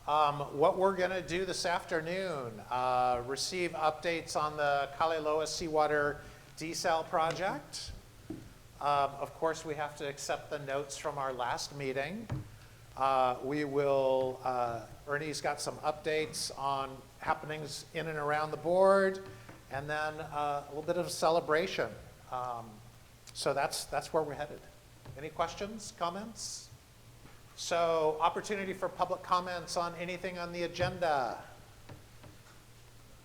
What we're going to do this afternoon, receive updates on the Kaliloa Seawater Desal project. Of course, we have to accept the notes from our last meeting. Ernie's got some updates on happenings in and around the board, and then a little bit of a celebration. So that's where we're headed. Any questions, comments? So, opportunity for public comments on anything on the agenda.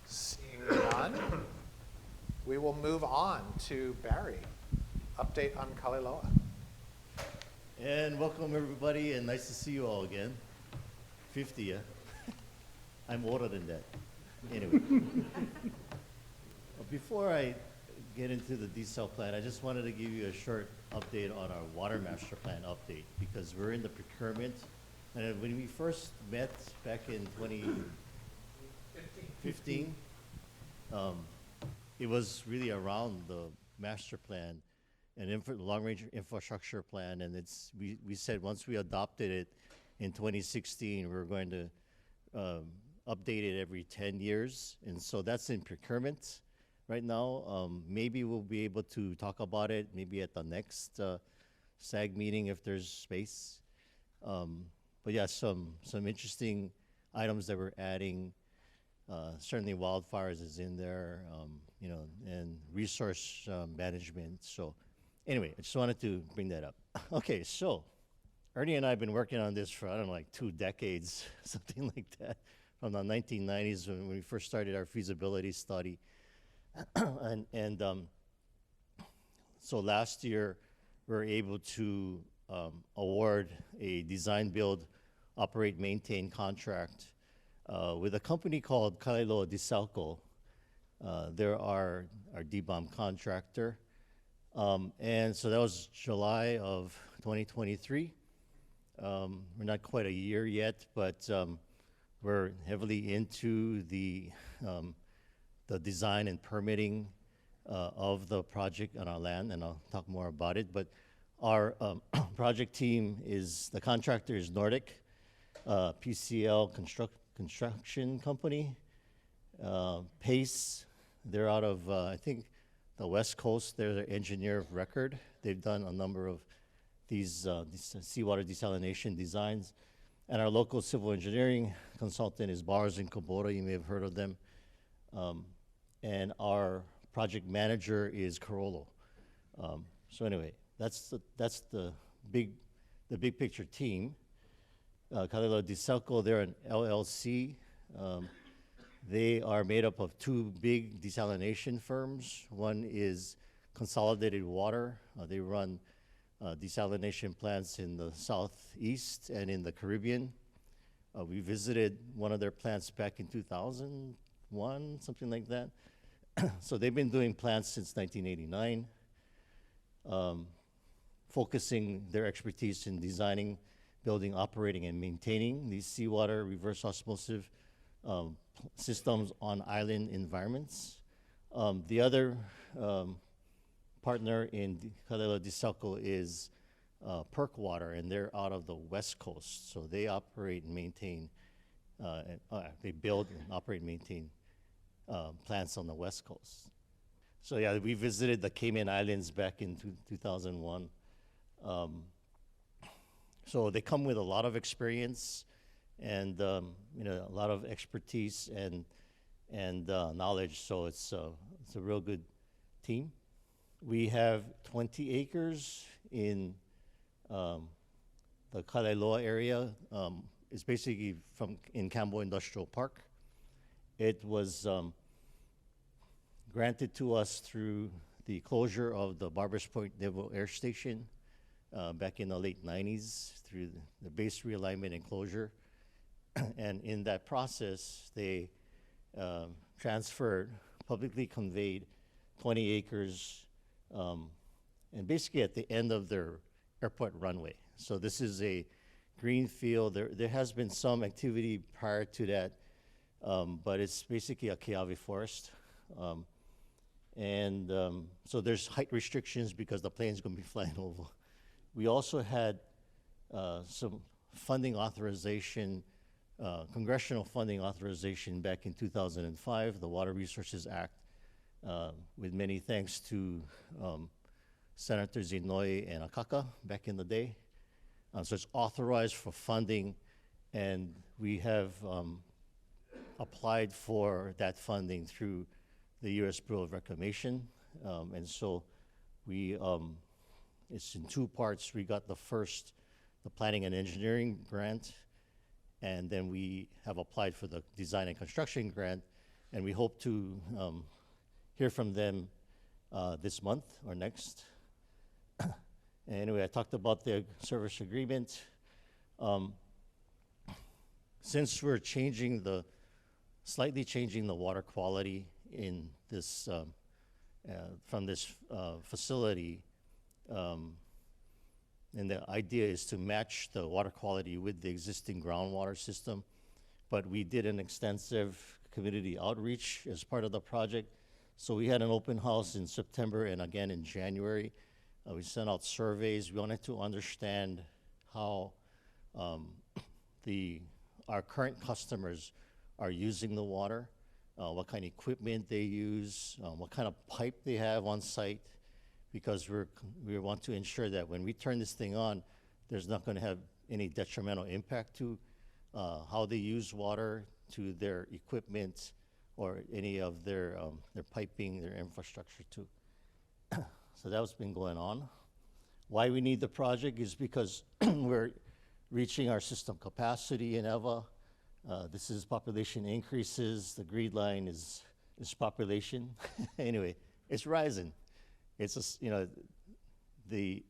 Seeing none, we will move on to Barry. Update on Kaliloa. And welcome everybody, and nice to see you all again. 50, yeah? I'm older than that. Anyway. Before I get into the desal plan, I just wanted to give you a short update on our water master plan update, because we're in the procurement. And when we first met back in 2015, it was really around the master plan and long-range infrastructure plan, and we said once we adopted it in 2016, we were going to update it every 10 years, and so that's in procurement right now. Maybe we'll be able to talk about it maybe at the next SAG meeting if there's space. But yeah, some interesting items that we're adding. Certainly wildfires is in there, and resource management. So anyway, I just wanted to bring that up. Okay, so Ernie and I have been working on this for, I don't know, like 2 decades, something like that, from the 1990s when we first started our feasibility study. So last year, we were able to award a design, build, operate, maintain contract with a company called Kaliloa Desalco. They're our DBOM contractor. And so that was July of 2023. We're not quite a year yet, but we're heavily into the design and permitting of the project on our land, and I'll talk more about it. But our project team the contractor is Nordic, PCL Construction Company, PACE. They're out of, I think, the West Coast. They're the engineer of record. They've done a number of these seawater desalination designs. And our local civil engineering consultant is Bars and Kubota. You may have heard of them. And our project manager is Carollo. So anyway, that's the big picture team. Kaliloa Desalco, they're an LLC. They are made up of 2 big desalination firms. One is Consolidated Water. They run desalination plants in the Southeast and in the Caribbean. We visited one of their plants back in 2001, something like that. So they've been doing plants since 1989, focusing their expertise in designing, building, operating, and maintaining these seawater reverse osmosis systems on island environments. The other partner in Kaliloa Desalco is Perk Water, and they're out of the West Coast. So they operate and maintain, they build and operate and maintain plants on the West Coast. So yeah, we visited the Cayman Islands back in 2001. So they come with a lot of experience and a lot of expertise and knowledge. So it's a real good team. We have 20 acres in the Kaliloa area. It's basically in Cambo Industrial Park. It was granted to us through the closure of the Barbers Point Naval Air Station back in the late 90s through the base realignment and closure. And in that process, they transferred, publicly conveyed 20 acres, and basically at the end of their airport runway. So this is a green field. There has been some activity prior to that, but it's basically a Keawe forest. So there's height restrictions because the plane's going to be flying over. We also had some funding authorization congressional funding authorization back in 2005, the Water Resources Act, with many thanks to Senators Inouye and Akaka back in the day. So it's authorized for funding, and we have applied for that funding through the U.S. Bureau of Reclamation. And so we, it's in two parts. We got the first, the planning and engineering grant, and then we have applied for the design and construction grant, and we hope to hear from them this month or next. Anyway, I talked about the service agreement. Since we're slightly changing the water quality in this, from this facility, and the idea is to match the water quality with the existing groundwater system. But we did an extensive community outreach as part of the project. So we had an open house in September and again in January. We sent out surveys. We wanted to understand how our current customers are using the water, what kind of equipment they use, what kind of pipe they have on site, because we want to ensure that when we turn this thing on, there's not going to have any detrimental impact to how they use water, to their equipment, or any of their piping, their infrastructure too. So that's been going on. Why we need the project is because we're reaching our system capacity in EVA. This is population increases. The green line is population. Anyway, it's rising. It's the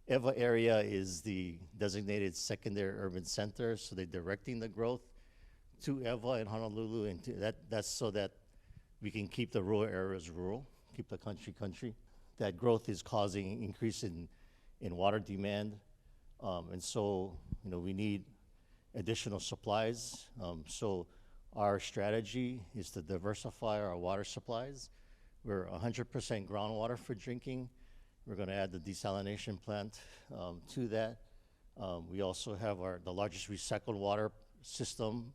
EVA area is the designated secondary urban center, so they're directing the growth to EVA and Honolulu, and that's so that we can keep the rural areas rural, keep the country. That growth is causing increase in water demand, and so we need additional supplies. So our strategy is to diversify our water supplies. We're 100% groundwater for drinking. We're going to add the desalination plant to that. We also have the largest recycled water system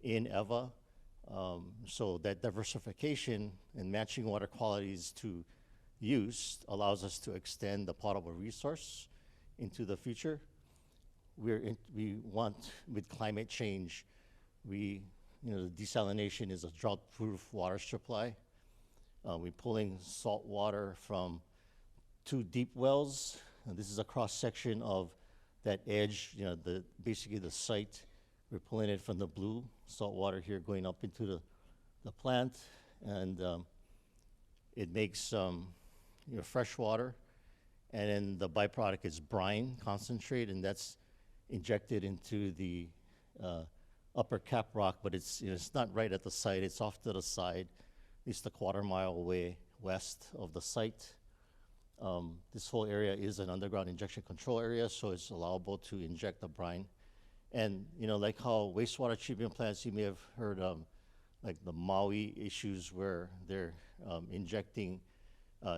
in EVA. So that diversification and matching water qualities to use allows us to extend the potable resource into the future. We want, with climate change, the desalination is a drought-proof water supply. We're pulling salt water from 2 deep wells. And this is a cross-section of that edge, basically the site. We're pulling it from the blue salt water here going up into the plant, and it makes fresh water, and then the byproduct is brine concentrate, and that's injected into the upper cap rock, but it's not right at the site. It's off to the side, at least a quarter-mile away west of the site. This whole area is an underground injection control area, so it's allowable to inject the brine. And like how wastewater treatment plants, you may have heard like the Maui issues where they're injecting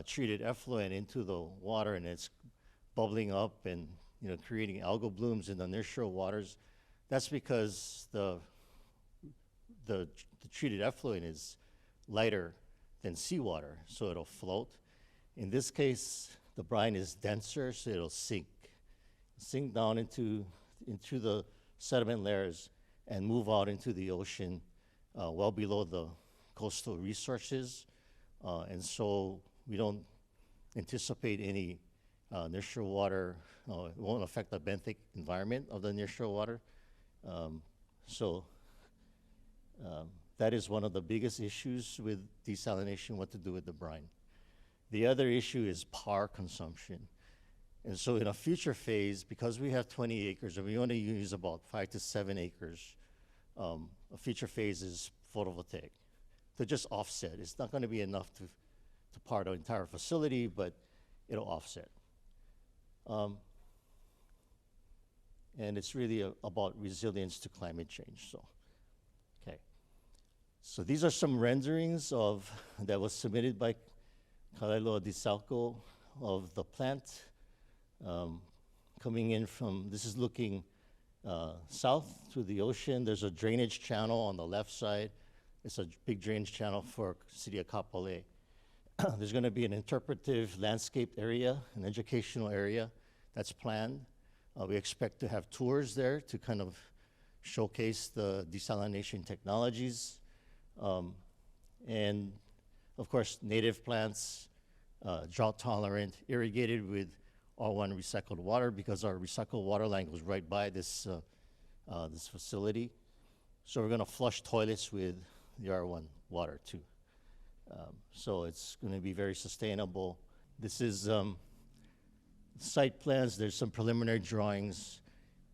treated effluent into the water, and it's bubbling up and creating algal blooms in the nearshore waters. That's because the treated effluent is lighter than seawater, so it'll float. In this case, the brine is denser, so it'll sink down into the sediment layers and move out into the ocean, well below the coastal resources. And so we don't anticipate any nearshore water. It won't affect the benthic environment of the nearshore water. So that is one of the biggest issues with desalination, what to do with the brine. The other issue is power consumption. And so in a future phase, because we have 20 acres and we only use about 5 to 7 acres, a future phase is photovoltaic to just offset. It's not going to be enough to power the entire facility, but it'll offset. And it's really about resilience to climate change. So, okay. So these are some renderings that was submitted by Kalaeloa Disalco of the plant. Coming in from, this is looking south to the ocean. There's a drainage channel on the left side. It's a big drainage channel for City of Kapolei. There's going to be an interpretive landscape area, an educational area that's planned. We expect to have tours there to kind of showcase the desalination technologies. And of course, native plants, drought tolerant, irrigated with R1 recycled water, because our recycled water line goes right by this, this facility. So we're gonna flush toilets with the R1 water too. So it's gonna be very sustainable. This is site plans. There's some preliminary drawings.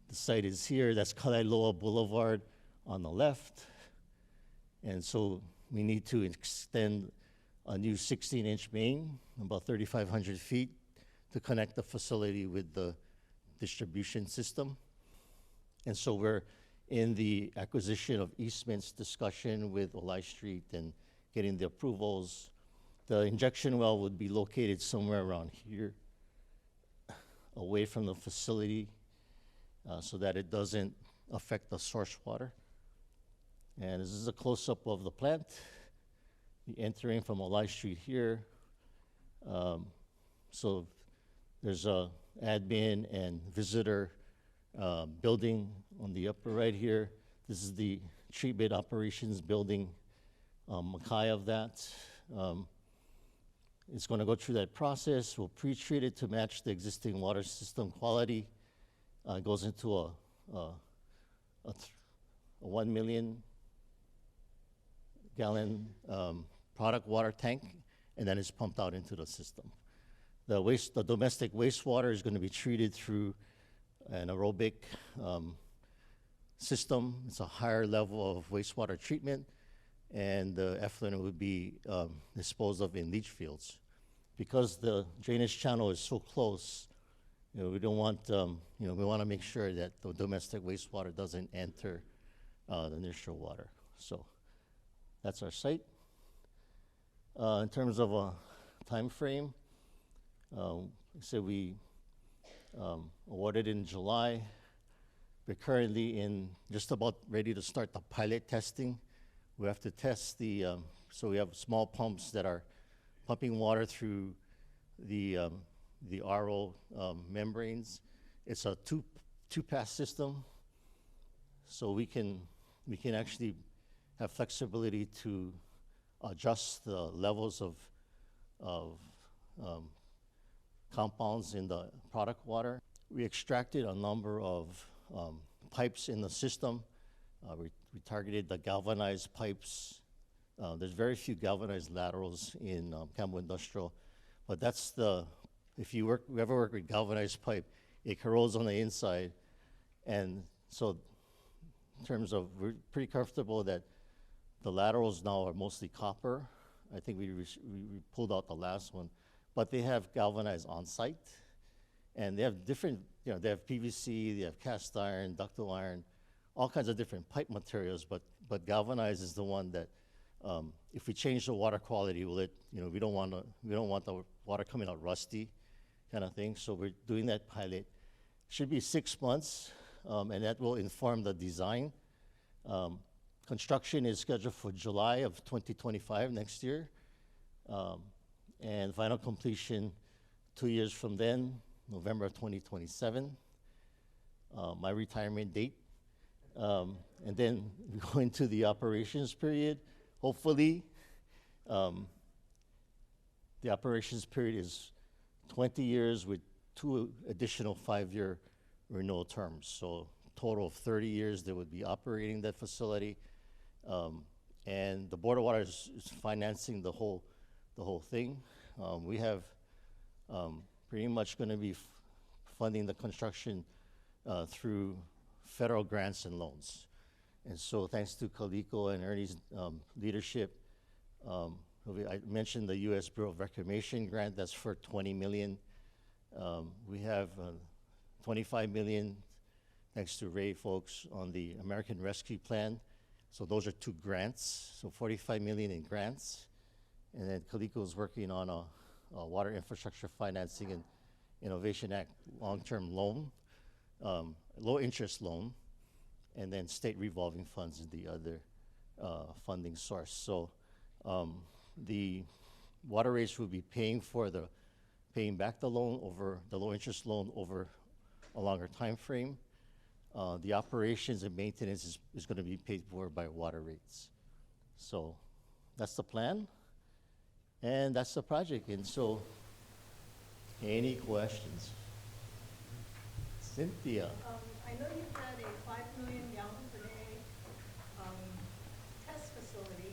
The site is here. That's Kalailoa Boulevard on the left. And so we need to extend a new 16-inch main, about 3,500 feet, to connect the facility with the distribution system. And so we're in the acquisition of easements discussion with Olai Street and getting the approvals. The injection well would be located somewhere around here, away from the facility, so that it doesn't affect the source water. And this is a close-up of the plant. You're entering from Olai Street here. So there's a admin and visitor building on the upper right here. This is the treatment operations building, Makai of that. It's going to go through that process. We'll pre-treat it to match the existing water system quality. It goes into a 1 million gallon product water tank, and then it's pumped out into the system. The domestic wastewater is going to be treated through an aerobic system. It's a higher level of wastewater treatment, and the effluent would be disposed of in leach fields. Because the drainage channel is so close, we don't want, we want to make sure that the domestic wastewater doesn't enter the nearshore water. So that's our site. In terms of a time frame, so we awarded in July. We're currently just about ready to start the pilot testing. We have to test so we have small pumps that are pumping water through the RO membranes. It's a two-pass system, so we can actually have flexibility to adjust the levels of compounds in the product water. We extracted a number of pipes in the system. We targeted the galvanized pipes. There's very few galvanized laterals in Campo Industrial, but that's if you ever work with galvanized pipe, it corrodes on the inside. And so in terms of, we're pretty comfortable that the laterals now are mostly copper. I think we pulled out the last one, but they have galvanized on site, and they have different, they have PVC, they have cast iron, ductile iron, all kinds of different pipe materials, but galvanized is the one that, if we change the water quality, we don't want the water coming out rusty, kind of thing. So we're doing that pilot. Should be 6 months, and that will inform the design. Construction is scheduled for July of 2025, next year, and final completion 2 years from then, November of 2027. My retirement date. And then we go into the operations period. Hopefully, the operations period is 20 years with 2 additional 5-year renewal terms. So total of 30 years they would be operating that facility. And the Board of Water is financing the whole thing. We have pretty much going to be funding the construction through federal grants and loans. And so thanks to Kaliko and Ernie's leadership, I mentioned the U.S. Bureau of Reclamation grant, that's for $20 million. We have $25 million, thanks to Ray folks, on the American Rescue Plan. So those are 2 grants, so $45 million in grants. And then Kaliko is working on a Water Infrastructure Financing and Innovation Act long-term loan low interest loan, and then state revolving funds is the other funding source. So the water rates will be paying back the loan over the low interest loan over a longer time frame. The operations and maintenance is going to be paid for by water rates. So that's the plan, and that's the project. And so, any questions? Cynthia? I know you've got a 5 million gallon per day test facility.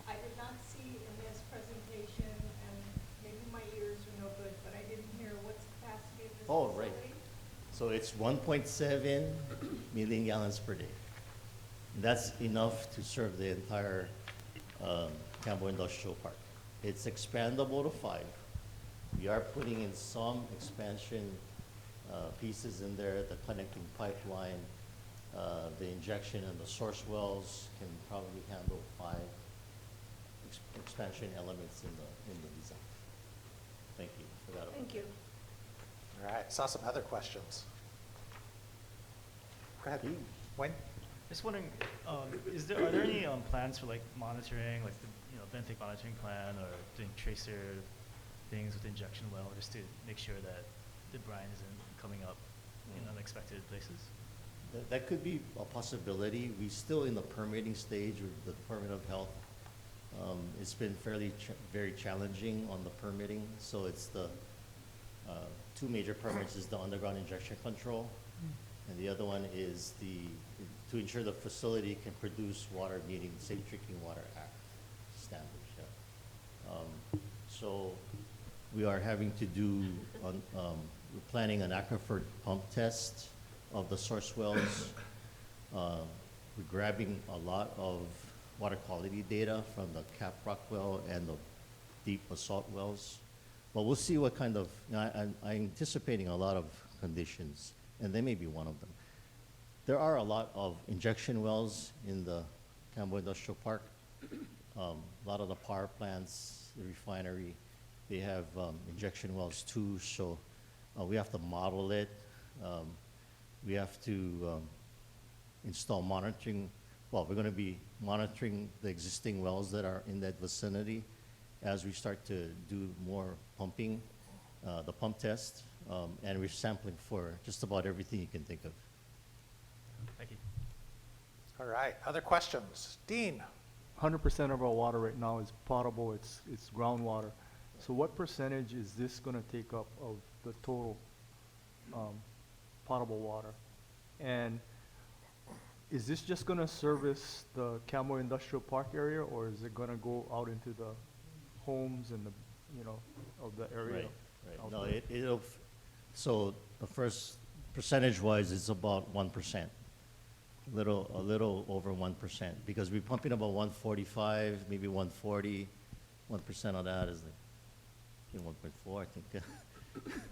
I did not see in this presentation, and maybe my ears are no good, but I didn't hear what's the capacity of this Oh, facility. right. So it's 1.7 million gallons per day. That's enough to serve the entire Campbell Industrial Park. It's expandable to 5. We are putting in some expansion pieces in there, the connecting pipeline, the injection and the source wells can probably handle 5 expansion elements in the design. Thank you for that. Thank you. All right, saw some other questions. Go ahead, Wayne. Just wondering, are there any plans for like monitoring, like the benthic monitoring plan, or doing tracer things with the injection well, just to make sure that the brine isn't coming up in unexpected places? That could be a possibility. We're still in the permitting stage with the Department of Health. It's been very challenging on the permitting. So it's the 2 major permits is the underground injection control, and the other one is to ensure the facility can produce water meeting the Safe Drinking Water Act standards. Yeah. So we are having to do, we're planning an aquifer pump test of the source wells. We're grabbing a lot of water quality data from the Cap Rock well and the deep basalt wells. But we'll see what kind of, I'm anticipating a lot of conditions, and they may be one of them. There are a lot of injection wells in the Campbell Industrial Park. A lot of the power plants, the refinery, they have injection wells too, so we have to model it. We have to install monitoring. Well, we're going to be monitoring the existing wells that are in that vicinity as we start to do more pumping, the pump test, and we're sampling for just about everything you can think of. Thank you. All right, other questions? Dean? 100% of our water right now is potable, it's groundwater. So what percentage is this gonna take up of the total potable water? And is this just gonna service the Campbell Industrial Park area, or is it gonna go out into the homes and the, of the area? Right. out No, there? so the first percentage-wise, it's about 1%. A little over 1%, because we're pumping about 145, maybe 140. 1% of that is like 1.4, I think.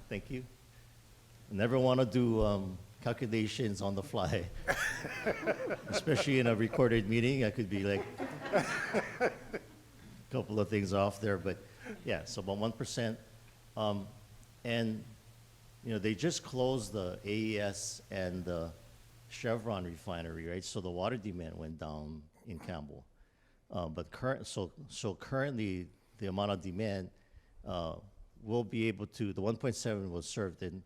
Thank you. Never want to do calculations on the fly, especially in a recorded meeting. I could be like a couple of things off there, but yeah, so about 1%. And they just closed the AES and the Chevron refinery, right? So the water demand went down in Campbell. But currently, the amount of demand will be able to, the 1.7 was served in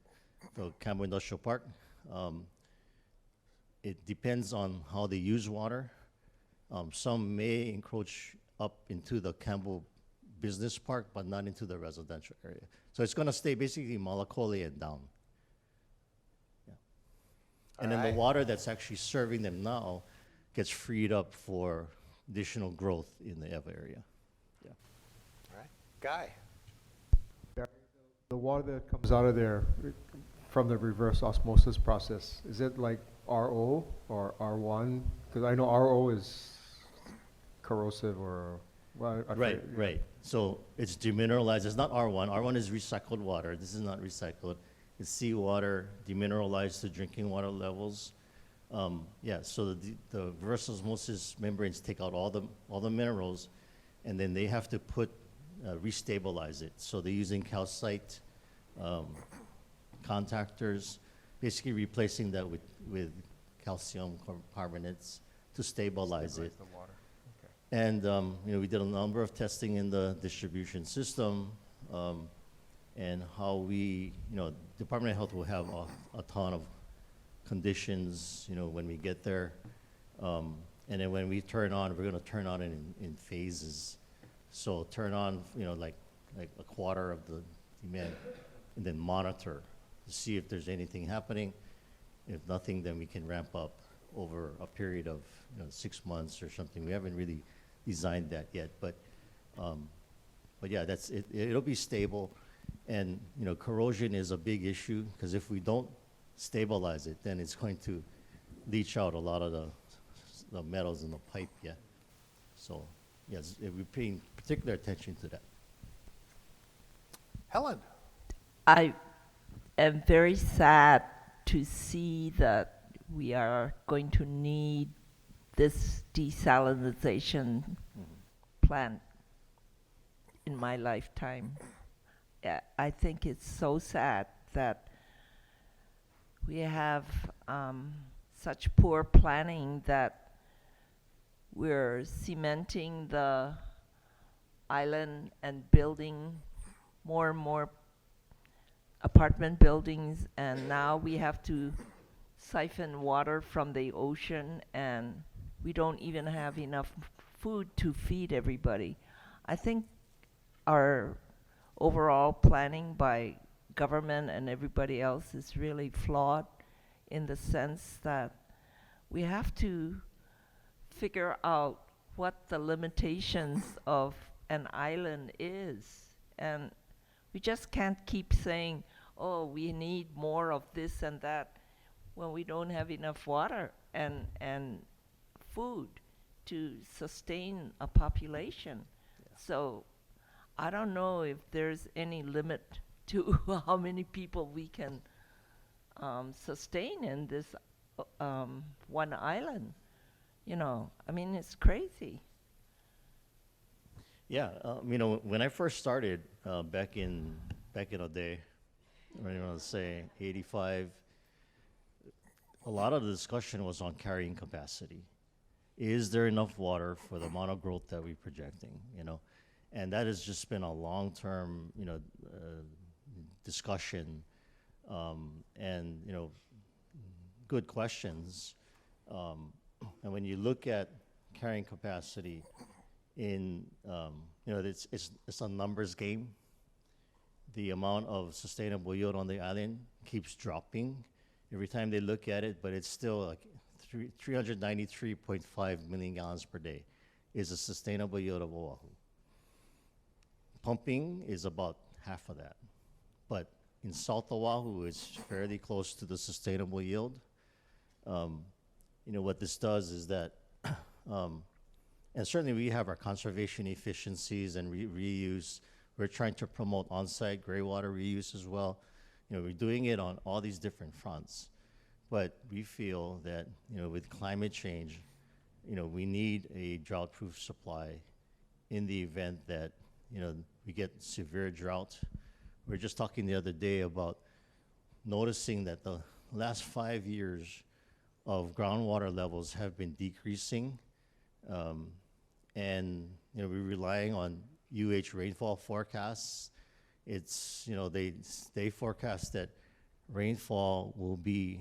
the Campbell Industrial Park. It depends on how they use water. Some may encroach up into the Campbell Business Park, but not into the residential area. So it's going to stay basically Malakoli and down. And then the water that's actually serving them now gets freed up for additional growth in the Eva area. Yeah. All right, Guy? The water that comes out of there from the reverse osmosis process, is it like RO or R1? Because I know RO is corrosive or, well, I Right, forget. right. So it's demineralized. It's not R1. R1 is recycled water. This is not recycled. It's seawater demineralized to drinking water levels. Yeah, so the reverse osmosis membranes take out all the minerals, and then they have to restabilize it. So they're using calcite contactors, basically replacing that with calcium carbonates to stabilize it. The water. Okay. And we did a number of testing in the distribution system, and how Department of Health will have a ton of conditions, when we get there. And then when we turn on, we're going to turn on it in phases. So turn on, like a quarter of the demand, and then monitor to see if there's anything happening. If nothing, then we can ramp up over a period of 6 months or something. We haven't really designed that yet, but yeah, that's it. It'll be stable, and corrosion is a big issue because if we don't stabilize it, then it's going to leach out a lot of the metals in the pipe. Yeah, so yes, we're paying particular attention to that. Helen? I am very sad to see that we are going to need this desalinization plant in my lifetime. I think it's so sad that we have such poor planning that we're cementing the island and building more and more apartment buildings, and now we have to siphon water from the ocean, and we don't even have enough food to feed everybody. I think our overall planning by government and everybody else is really flawed in the sense that we have to figure out what the limitations of an island is. And we just can't keep saying, oh, we need more of this and that, when we don't have enough water and food to sustain a population. So I don't know if there's any limit to how many people we can sustain in this one island. I mean, it's crazy. Yeah, when I first started back in the day, I want to say 85, a lot of the discussion was on carrying capacity. Is there enough water for the amount of growth that we're projecting? And that has just been a long-term, discussion, and good questions. And when you look at carrying capacity, it's a numbers game. The amount of sustainable yield on the island keeps dropping every time they look at it, but it's still like 393.5 million gallons per day is a sustainable yield of Oahu. Pumping is about half of that. But in South Oahu, it's fairly close to the sustainable yield. What this does is that, and certainly we have our conservation efficiencies and reuse. We're trying to promote on-site gray water reuse as well. We're doing it on all these different fronts. But we feel that, with climate change, we need a drought-proof supply in the event that, we get severe drought. We were just talking the other day about noticing that the last 5 years of groundwater levels have been decreasing. And, we're relying on UH rainfall forecasts. It's, they forecast that rainfall will be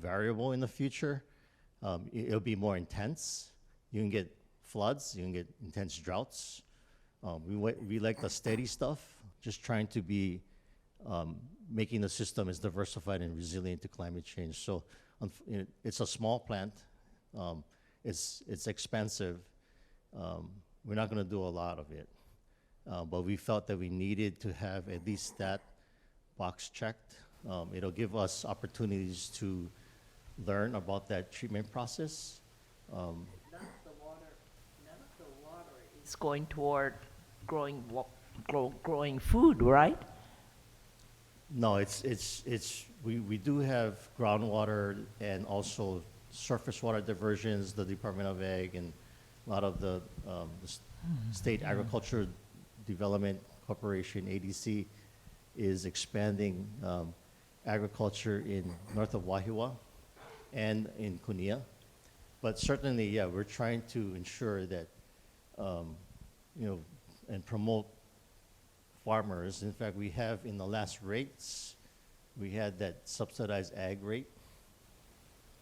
variable in the future. It'll be more intense. You can get floods, you can get intense droughts. We like the steady stuff, just trying to be making the system as diversified and resilient to climate change. So it's a small plant. It's expensive. We're not going to do a lot of it. But we felt that we needed to have at least that box checked. It'll give us opportunities to learn about that treatment process. None of the water is going toward growing food, right? No, we do have groundwater and also surface water diversions. The Department of Ag and a lot of the State Agriculture Development Corporation, ADC, is expanding agriculture in north of Wahiwa and in Kunia. But certainly, yeah, we're trying to ensure that, and promote farmers. In fact, we have in the last rates, we had that subsidized ag rate,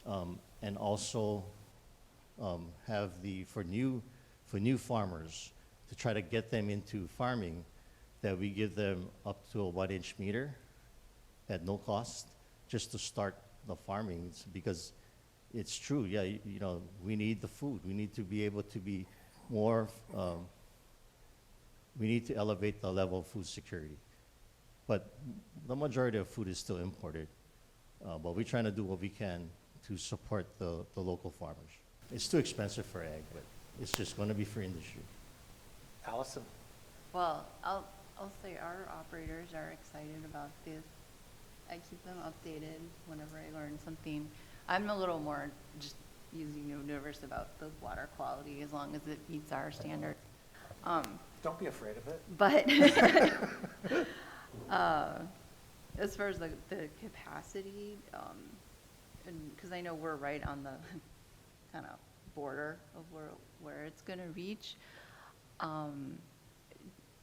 and also have for new farmers to try to get them into farming, that we give them up to a 1-inch meter at no cost, just to start the farming. It's because it's true, yeah, we need the food. We need to be able to be more, we need to elevate the level of food security. But the majority of food is still imported. But we're trying to do what we can to support the local farmers. It's too expensive for ag, but it's just going to be for industry. Allison? Well, I'll say our operators are excited about this. I keep them updated whenever I learn something. I'm a little more just nervous about the water quality as long as it meets our standards. Don't be afraid of it. But as far as the capacity, because I know we're right on the kind of border of where it's going to reach.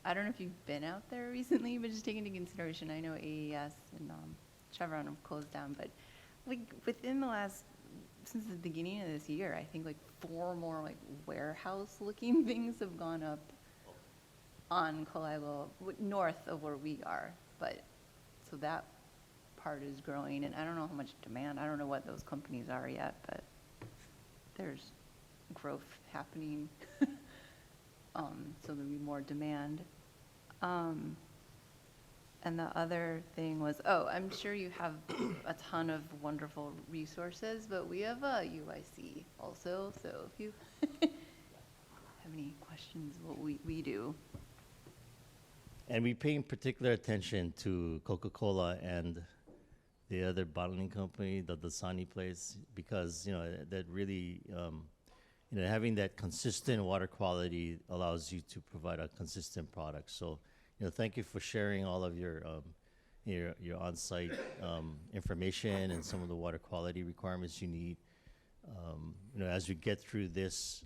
I don't know if you've been out there recently, but just taking into consideration, I know AES and Chevron have closed down, but within the since the beginning of this year, I think 4 more warehouse-looking things have gone up on Kalailo, north of where we are. But so that part is growing, and I don't know how much demand. I don't know what those companies are yet, but there's growth happening. So there'll be more demand. And the other thing was, I'm sure you have a ton of wonderful resources, but we have a UIC also. So if you have any questions, what we do. And we pay particular attention to Coca-Cola and the other bottling company, the Dasani place, because that really, having that consistent water quality allows you to provide a consistent product. So, thank you for sharing all of your on-site information and some of the water quality requirements you need. As we get through this,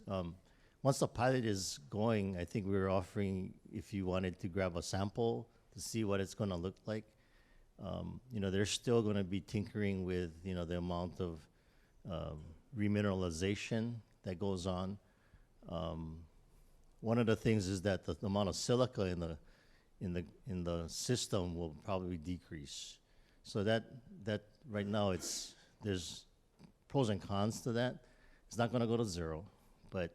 once the pilot is going, I think we were offering, if you wanted to grab a sample to see what it's going to look like. They're still going to be tinkering with, the amount of remineralization that goes on. One of the things is that the amount of silica in the system will probably decrease. So that right now there's pros and cons to that. It's not going to go to zero, but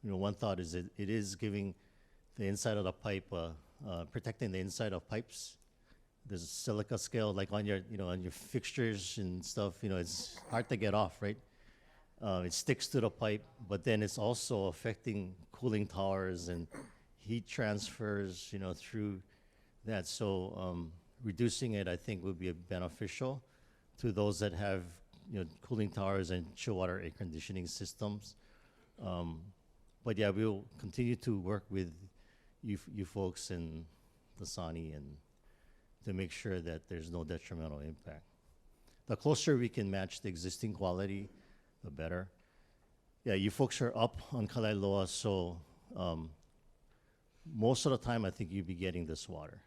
one thought is it is giving the inside of the pipe, protecting the inside of pipes. There's a silica scale, like on your fixtures and stuff. It's hard to get off, right? It sticks to the pipe, but then it's also affecting cooling towers and heat transfers, through that. So reducing it, I think, would be beneficial to those that have, cooling towers and chill water air conditioning systems. But yeah, we'll continue to work with you folks and Dasani and to make sure that there's no detrimental impact. The closer we can match the existing quality, the better. Yeah, you folks are up on Kalailoa, so most of the time I think you'll be getting this water.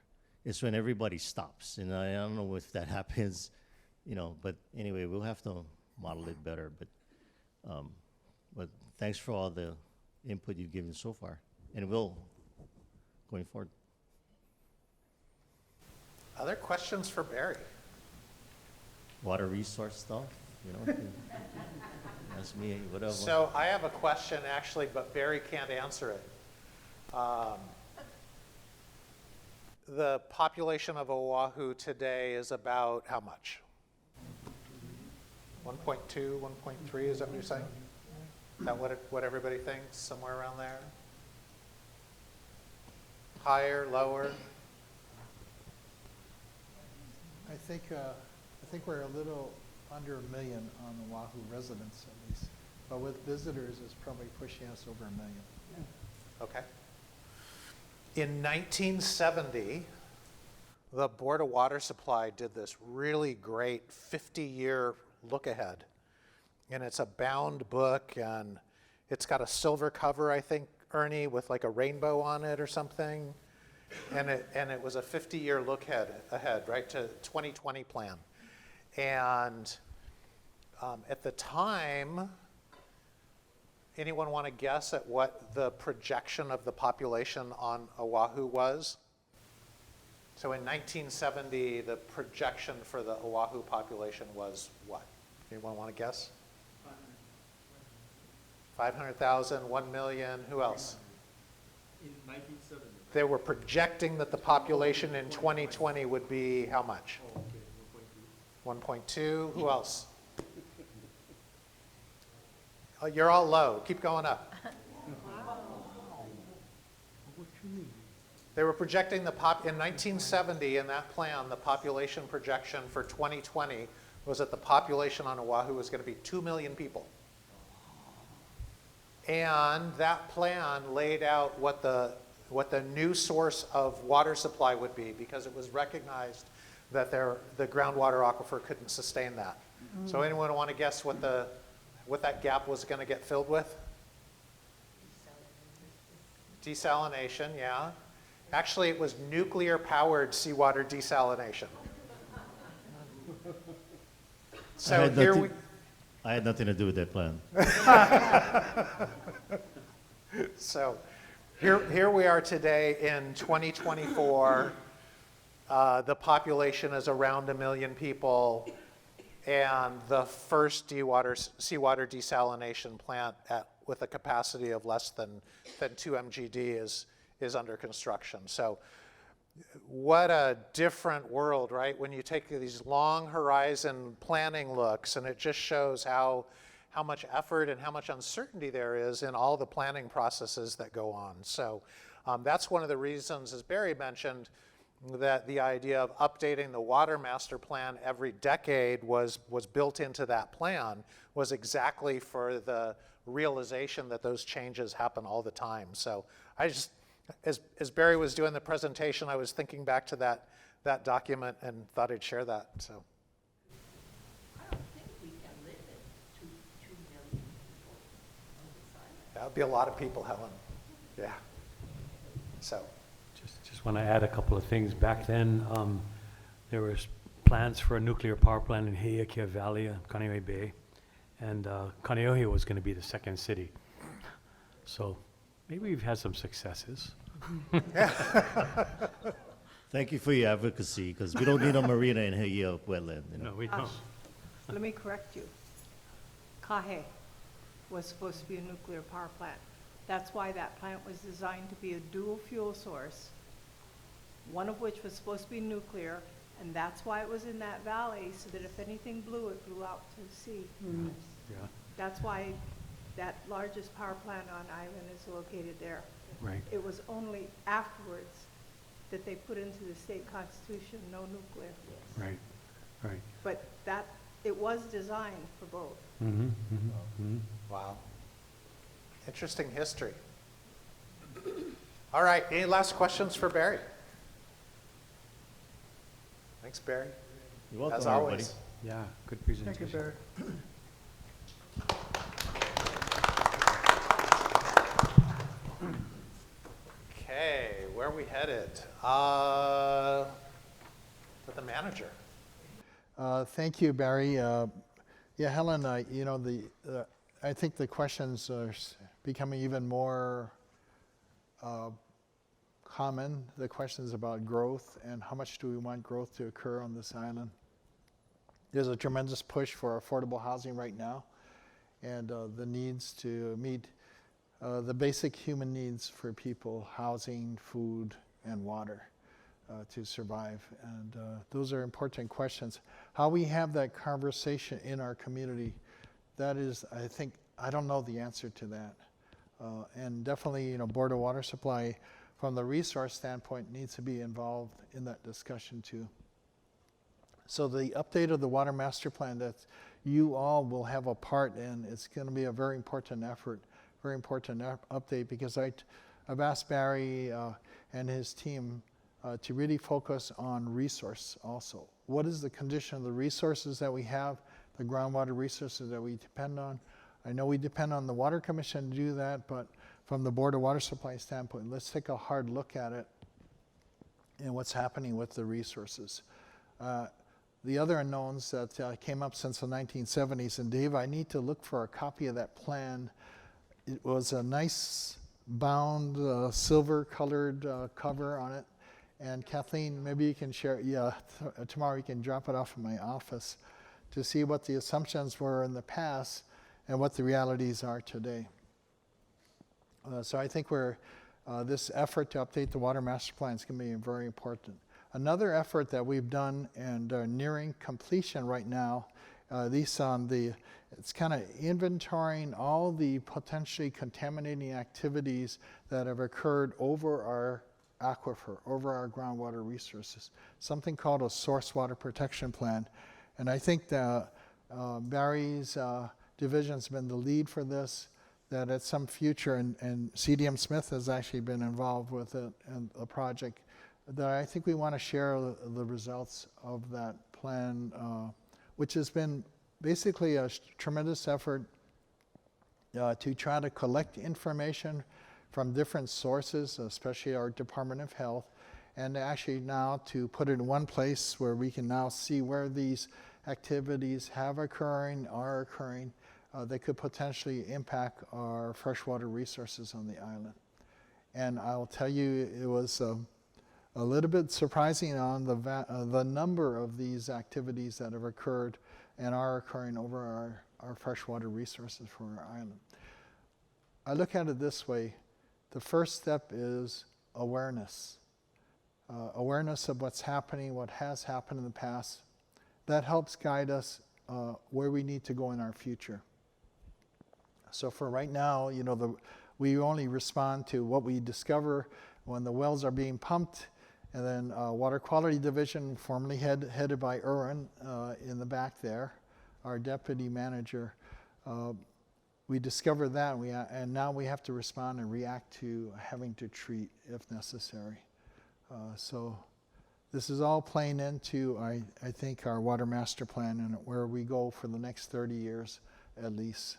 It's when everybody stops, and I don't know if that happens, but anyway, we'll have to model it better. But thanks for all the input you've given so far, and we'll going forward. Other questions for Barry? Water resource stuff, ask me whatever. So I have a question, actually, but Barry can't answer it. The population of Oahu today is about how much? 1.2, 1.3, is that what you're saying? Is that what everybody thinks, somewhere around there? Higher, lower? I think we're a little under 1 million on Oahu residents at least, but with visitors, it's probably pushing us over 1 million. Okay. In 1970, the Board of Water Supply did this really great 50-year look ahead. And it's a bound book, and it's got a silver cover, I think, Ernie, with like a rainbow on it or something. And it was a 50-year look ahead, right, to 2020 plan. And at the time, anyone want to guess at what the projection of the population on Oahu was? So in 1970, the projection for the Oahu population was what? Anyone want to guess? 500,000, 1 million, who else? In 1970. They were projecting that the population in 2020 would be how much? 1.2. Who else? Oh, you're all low. Keep going up. They were projecting in 1970 in that plan, the population projection for 2020 was that the population on Oahu was going to be 2 million people. And that plan laid out what the new source of water supply would be, because it was recognized that the groundwater aquifer couldn't sustain that. So anyone want to guess what that gap was going to get filled with? Desalination, yeah. Actually, it was nuclear-powered seawater desalination. So here I had nothing to do with that plan. So here we are today in 2024. The population is around 1 million people, and the first seawater desalination plant with a capacity of less than 2 MGD is under construction. So what a different world, right? When you take these long horizon planning looks, and it just shows how much effort and how much uncertainty there is in all the planning processes that go on. So that's one of the reasons, as Barry mentioned, that the idea of updating the water master plan every decade was built into that plan, was exactly for the realization that those changes happen all the time. So I just, as Barry was doing the presentation, I was thinking back to that document and thought I'd share that. So I don't think we can limit to 2 million people on this island. that would be a lot of people, Helen. Yeah. So. Just want to add a couple of things. Back then, there was plans for a nuclear power plant in Heiakia Valley, Kaneohe Bay, and Kaneohe was going to be the second city. So maybe we've had some successes. Thank you for your advocacy, because we don't need a marina in Heiau wetland. You know? No, we don't. Let me correct you. Kahe was supposed to be a nuclear power plant. That's why that plant was designed to be a dual fuel source, one of which was supposed to be nuclear, and that's why it was in that valley, so that if anything blew, it blew out to the sea. Yeah, That's why that largest power plant on island is located there. right. It was only afterwards that they put into the state constitution, no nuclear. Right, right. But it was designed for both. Mm-hmm, mm-hmm, mm-hmm. Wow. Interesting history. All right, any last questions for Barry? Thanks, Barry. You're welcome, As everybody. always. Yeah, good presentation. Thank you, Barry. Okay, where are we headed? With the manager. Thank you, Barry. Yeah, Helen, I think the questions are becoming even more common, the questions about growth and how much do we want growth to occur on this island. There's a tremendous push for affordable housing right now, and the needs to meet the basic human needs for people, housing, food, and water to survive. And those are important questions. How we have that conversation in our community, that is, I don't know the answer to that. And definitely, Board of Water Supply, from the resource standpoint, needs to be involved in that discussion too. So the update of the Water Master Plan that you all will have a part in, it's going to be a very important effort, very important update, because I've asked Barry and his team to really focus on resource also. What is the condition of the resources that we have, the groundwater resources that we depend on? I know we depend on the Water Commission to do that, but from the Board of Water Supply standpoint, let's take a hard look at it and what's happening with the resources. The other unknowns that came up since the 1970s, and Dave, I need to look for a copy of that plan. It was a nice bound silver colored cover on it. And Kathleen, maybe you can share, tomorrow you can drop it off in my office to see what the assumptions were in the past and what the realities are today. So I think this effort to update the water master plan is going to be very important. Another effort that we've done and are nearing completion right now, it's kind of inventorying all the potentially contaminating activities that have occurred over our aquifer, over our groundwater resources, something called a source water protection plan. And I think that Barry's division's been the lead for this, that at some future, and CDM Smith has actually been involved with it and the project, that I think we want to share the results of that plan, which has been basically a tremendous effort to try to collect information from different sources, especially our Department of Health, and actually now to put it in one place where we can now see where these activities are occurring, that could potentially impact our freshwater resources on the island. And I'll tell you, it was a little bit surprising on the number of these activities that have occurred and are occurring over our freshwater resources for our island. I look at it this way. The first step is awareness. Awareness of what's happening, what has happened in the past. That helps guide us where we need to go in our future. So for right now, we only respond to what we discover when the wells are being pumped. And then Water Quality Division, formerly headed by Erwin in the back there, our deputy manager, we discovered that, and now we have to respond and react to having to treat if necessary. So this is all playing into, I think, our water master plan and where we go for the next 30 years at least.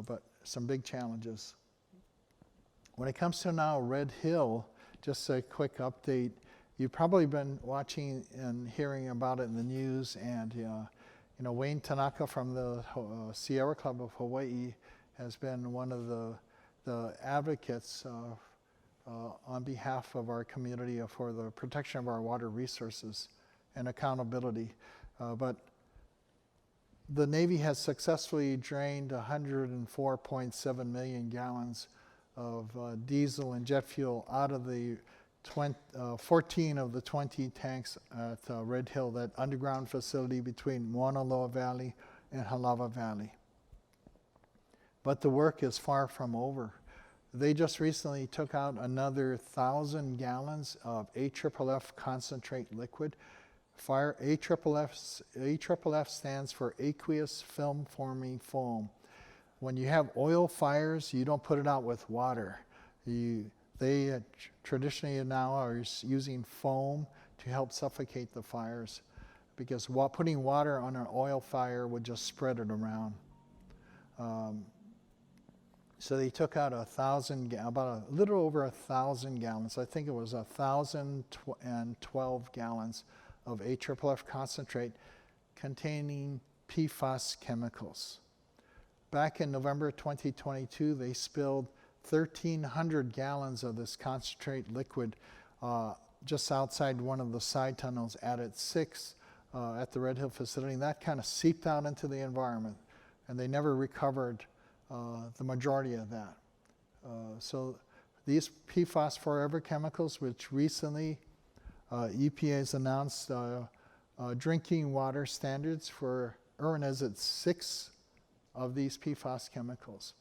But some big challenges. When it comes to now Red Hill, just a quick update. You've probably been watching and hearing about it in the news, and Wayne Tanaka from the Sierra Club of Hawaii has been one of the advocates on behalf of our community for the protection of our water resources and accountability. But the Navy has successfully drained 104.7 million gallons of diesel and jet fuel out of the 14 of the 20 tanks at Red Hill, that underground facility between Mauna Loa Valley and Halawa Valley. But the work is far from over. They just recently took out another 1,000 gallons of AFFF concentrate liquid. AFFF stands for aqueous film forming foam. When you have oil fires, you don't put it out with water. They traditionally now are using foam to help suffocate the fires, because putting water on an oil fire would just spread it around. So they took out about a little over 1,000 gallons. I think it was 1,012 gallons of AFFF concentrate containing PFAS chemicals. Back in November 2022, they spilled 1,300 gallons of this concentrate liquid just outside one of the side tunnels at its 6 at the Red Hill facility. And that kind of seeped out into the environment, and they never recovered the majority of that. So these PFAS forever chemicals, which recently EPA has announced drinking water standards for Irwin is at 6 of these PFAS chemicals.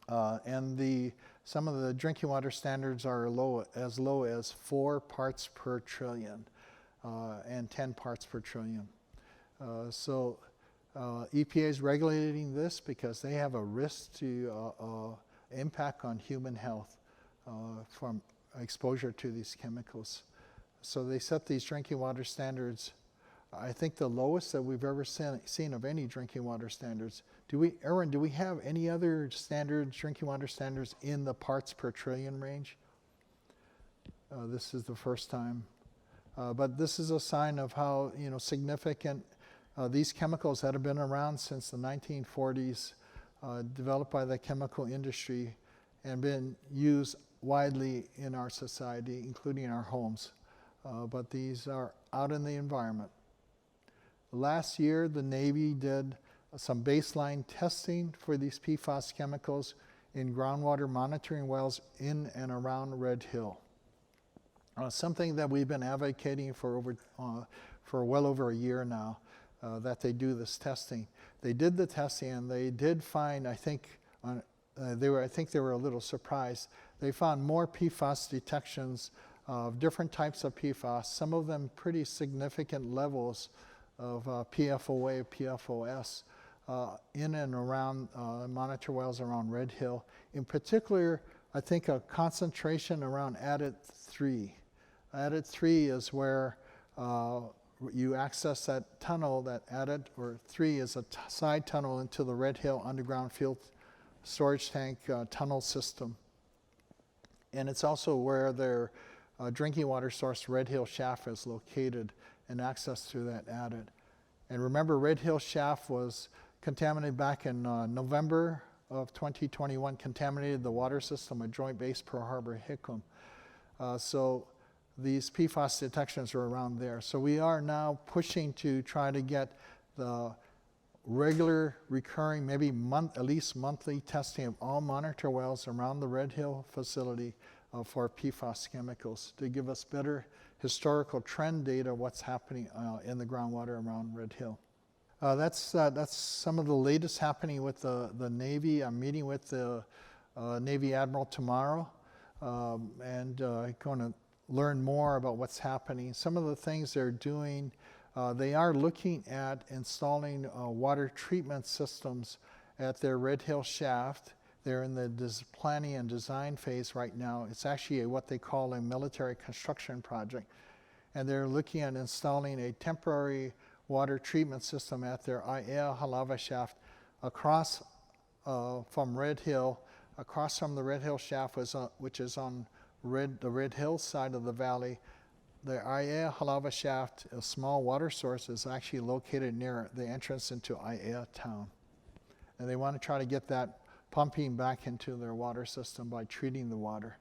And some of the drinking water standards are as low as 4 parts per trillion and 10 parts per trillion. So EPA is regulating this because they have a risk to impact on human health from exposure to these chemicals. So they set these drinking water standards, I think the lowest that we've ever seen of any drinking water standards. Aaron, do we have any other standards, drinking water standards in the parts per trillion range? This is the first time. But this is a sign of how, significant these chemicals that have been around since the 1940s, developed by the chemical industry and been used widely in our society, including our homes. But these are out in the environment. Last year, the Navy did some baseline testing for these PFAS chemicals in groundwater monitoring wells in and around Red Hill. Something that we've been advocating for well over a year now, that they do this testing. They did the testing and they did find, I think they were a little surprised. They found more PFAS detections of different types of PFAS, some of them pretty significant levels of PFOA, PFOS, in and around monitor wells around Red Hill. In particular, I think a concentration around adit 3. Adit 3 is where you access that tunnel, that adit, or 3 is a side tunnel into the Red Hill underground field storage tank tunnel system. And it's also where their drinking water source Red Hill Shaft is located and access through that adit. And remember, Red Hill Shaft was contaminated back in November of 2021, contaminated the water system at Joint Base Pearl Harbor Hickam. So these PFAS detections are around there. So we are now pushing to try to get the regular, recurring, maybe at least monthly testing of all monitor wells around the Red Hill facility for PFAS chemicals to give us better historical trend data of what's happening in the groundwater around Red Hill. That's some of the latest happening with the Navy. I'm meeting with the Navy Admiral tomorrow, and I'm going to learn more about what's happening. Some of the things they're doing, they are looking at installing water treatment systems at their Red Hill shaft. They're in the planning and design phase right now. It's actually what they call a military construction project. And they're looking at installing a temporary water treatment system at their Aiea Halava shaft across from Red Hill, across from the Red Hill shaft, which is on the Red Hill side of the valley. The Aiea Halava shaft, a small water source, is actually located near the entrance into Aiea town. And they want to try to get that pumping back into their water system by treating the water.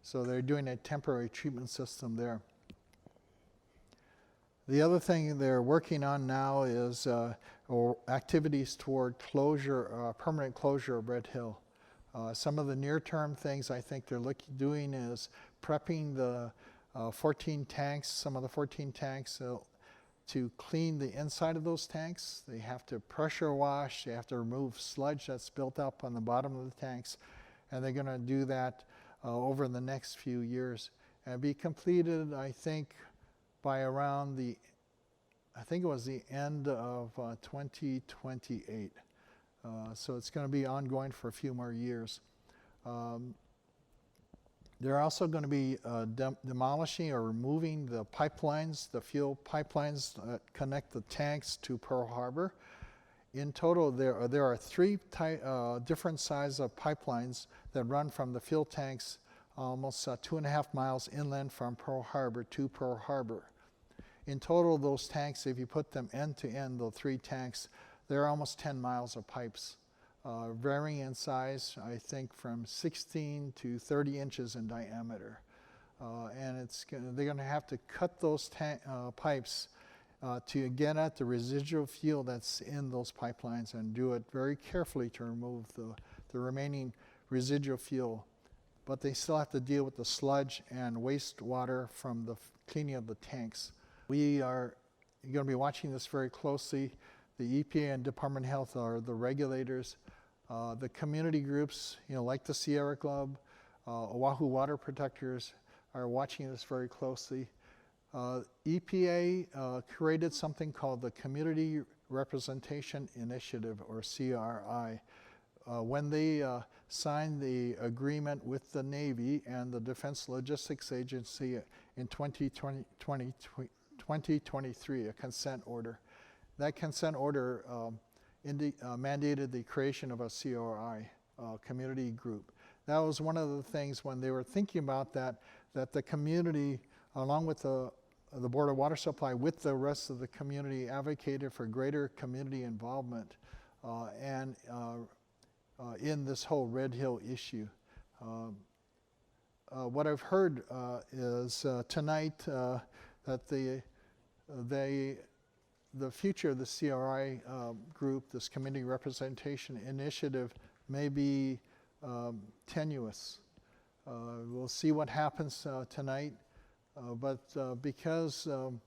So they're doing a temporary treatment system there. The other thing they're working on now is activities toward closure, permanent closure of Red Hill. Some of the near-term things I think they're doing is prepping the 14 tanks, some of the 14 tanks to clean the inside of those tanks. They have to pressure wash, they have to remove sludge that's built up on the bottom of the tanks, and they're going to do that over the next few years and be completed, I think, by around the end of 2028. So it's going to be ongoing for a few more years. They're also going to be demolishing or removing the pipelines, the fuel pipelines that connect the tanks to Pearl Harbor. In total, there are 3 different sizes of pipelines that run from the fuel tanks almost 2.5 miles inland from Pearl Harbor to Pearl Harbor. In total, those tanks, if you put them end to end, the 3 tanks, they're almost 10 miles of pipes. Varying in size, I think from 16 to 30 inches in diameter. And they're going to have to cut those pipes to get at the residual fuel that's in those pipelines and do it very carefully to remove the remaining residual fuel. But they still have to deal with the sludge and wastewater from the cleaning of the tanks. We are going to be watching this very closely. The EPA and Department of Health are the regulators. The community groups, like the Sierra Club, Oahu Water Protectors, are watching this very closely. EPA created something called the Community Representation Initiative, or CRI. When they signed the agreement with the Navy and the Defense Logistics Agency in 2023, a consent order. That consent order mandated the creation of a CRI, community group. That was one of the things when they were thinking about that the community, along with the Board of Water Supply, with the rest of the community, advocated for greater community involvement and in this whole Red Hill issue. What I've heard is tonight that the future of the CRI group, this community representation initiative, may be tenuous. We'll see what happens tonight, but because, and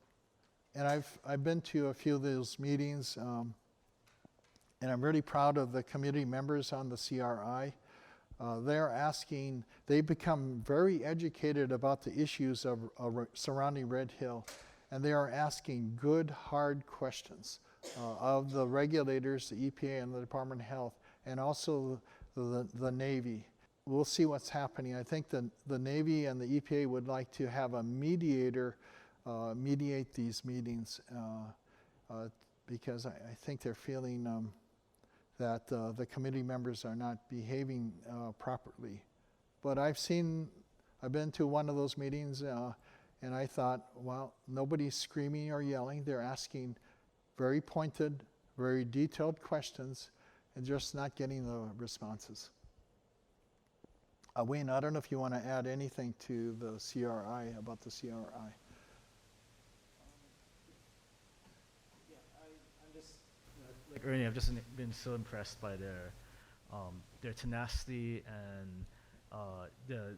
I've been to a few of those meetings, and I'm really proud of the community members on the CRI. They're asking, they become very educated about the issues of surrounding Red Hill, and they are asking good, hard questions of the regulators, the EPA and the Department of Health, and also the Navy. We'll see what's happening. I think the Navy and the EPA would like to have a mediator mediate these meetings because I think they're feeling that the committee members are not behaving properly. But I've been to one of those meetings and I thought, well, nobody's screaming or yelling. They're asking very pointed, very detailed questions and just not getting the responses. Wayne, I don't know if you want to add anything to the CRI, about the CRI. I'm just, like Ernie, I've just been so impressed by their tenacity and the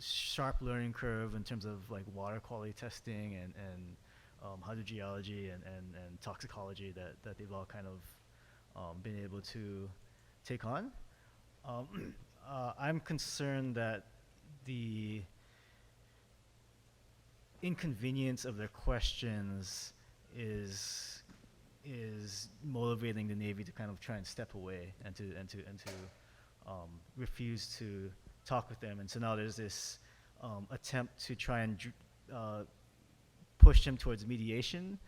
sharp learning curve in terms of like water quality testing and hydrogeology and toxicology that they've all kind of been able to take on. I'm concerned that the inconvenience of their questions is motivating the Navy to kind of try and step away and to refuse to talk with them. And so now there's this attempt to try and push them towards mediation,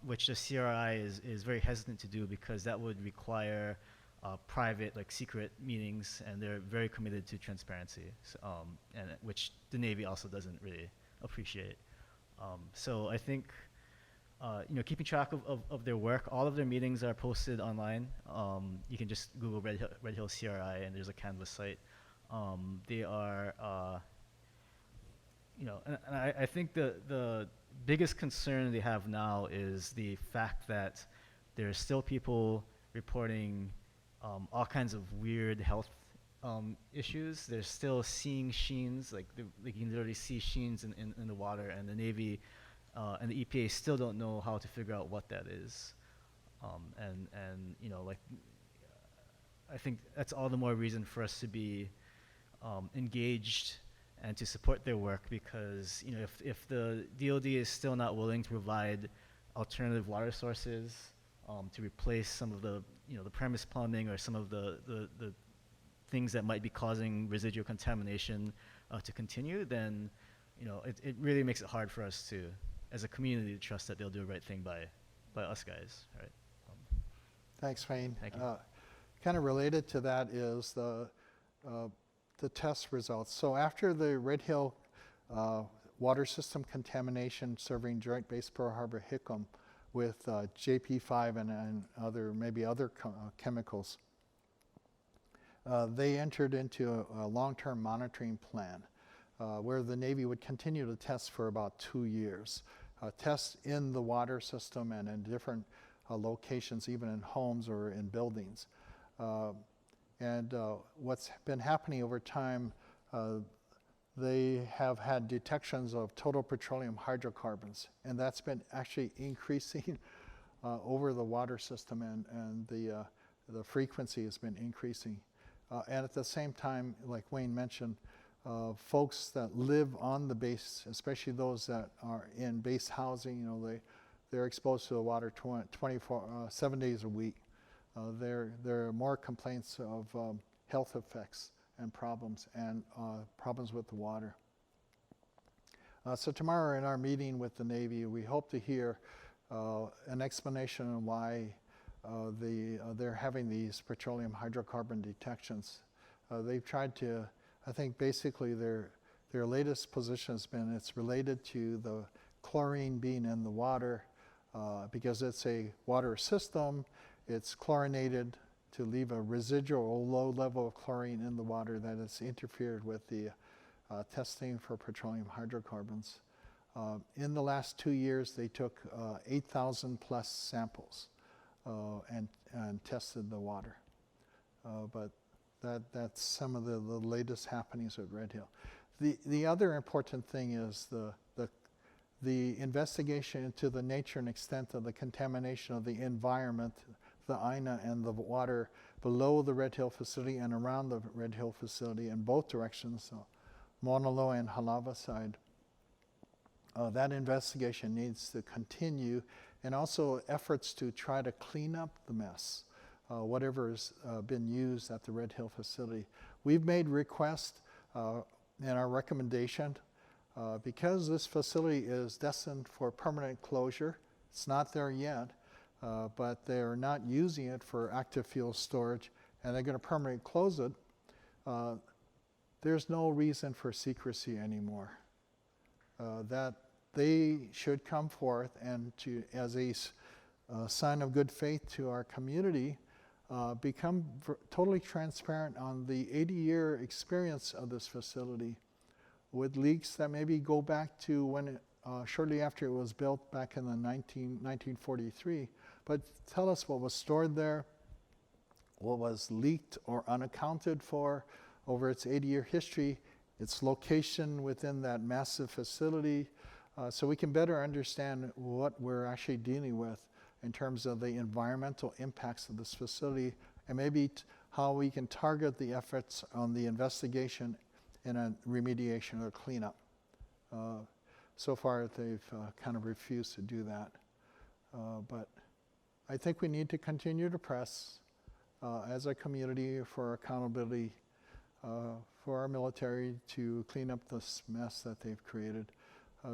which the CRI is very hesitant to do because that would require private, like secret meetings, and they're very committed to transparency, and which the Navy also doesn't really appreciate. So I think, keeping track of their work, all of their meetings are posted online. You can just Google Red Hill CRI, and there's a Canvas site. They are, and I think the biggest concern they have now is the fact that there's still people reporting all kinds of weird health issues. They're still seeing sheens, like you can literally see sheens in the water, and the Navy and the EPA still don't know how to figure out what that is. I think that's all the more reason for us to be engaged and to support their work, because if the DoD is still not willing to provide alternative water sources to replace some of the the premise plumbing or some of the things that might be causing residual contamination to continue, then it really makes it hard for us to, as a community, to trust that they'll do the right thing by us guys, right? Thanks, Wayne. Thank you. Kind of related to that is the test results. So after the Red Hill water system contamination serving Joint Base Pearl Harbor Hickam with JP5 and other chemicals, they entered into a long-term monitoring plan where the Navy would continue to test for about 2 years. Tests in the water system and in different locations, even in homes or in buildings. What's been happening over time, they have had detections of total petroleum hydrocarbons, and that's been actually increasing over the water system, and the frequency has been increasing. And at the same time, like Wayne mentioned, folks that live on the base, especially those that are in base housing, they're exposed to the water 7 days a week. There are more complaints of health effects and problems with the water. So tomorrow in our meeting with the Navy, we hope to hear an explanation on why they're having these petroleum hydrocarbon detections. They've tried to, I think basically their latest position has been it's related to the chlorine being in the water because it's a water system, it's chlorinated to leave a residual low level of chlorine in the water that has interfered with the testing for petroleum hydrocarbons. In the last 2 years, they took 8,000 plus samples and tested the water. But that's some of the latest happenings at Red Hill. The other important thing is the investigation into the nature and extent of the contamination of the environment, the INA and the water below the Red Hill facility and around the Red Hill facility in both directions, so Mauna Loa and Halawa side. That investigation needs to continue, and also efforts to try to clean up the mess, whatever has been used at the Red Hill facility. We've made requests in our recommendation because this facility is destined for permanent closure. It's not there yet, but they're not using it for active fuel storage, and they're going to permanently close it. There's no reason for secrecy anymore. That they should come forth and as a sign of good faith to our community, become totally transparent on the 80-year experience of this facility with leaks that maybe go back to when shortly after it was built back in the 1943. But tell us what was stored there, what was leaked or unaccounted for over its 80-year history, its location within that massive facility, so we can better understand what we're actually dealing with in terms of the environmental impacts of this facility, and maybe how we can target the efforts on the investigation and a remediation or cleanup. So far, they've kind of refused to do that. But I think we need to continue to press as a community for accountability for our military to clean up this mess that they've created.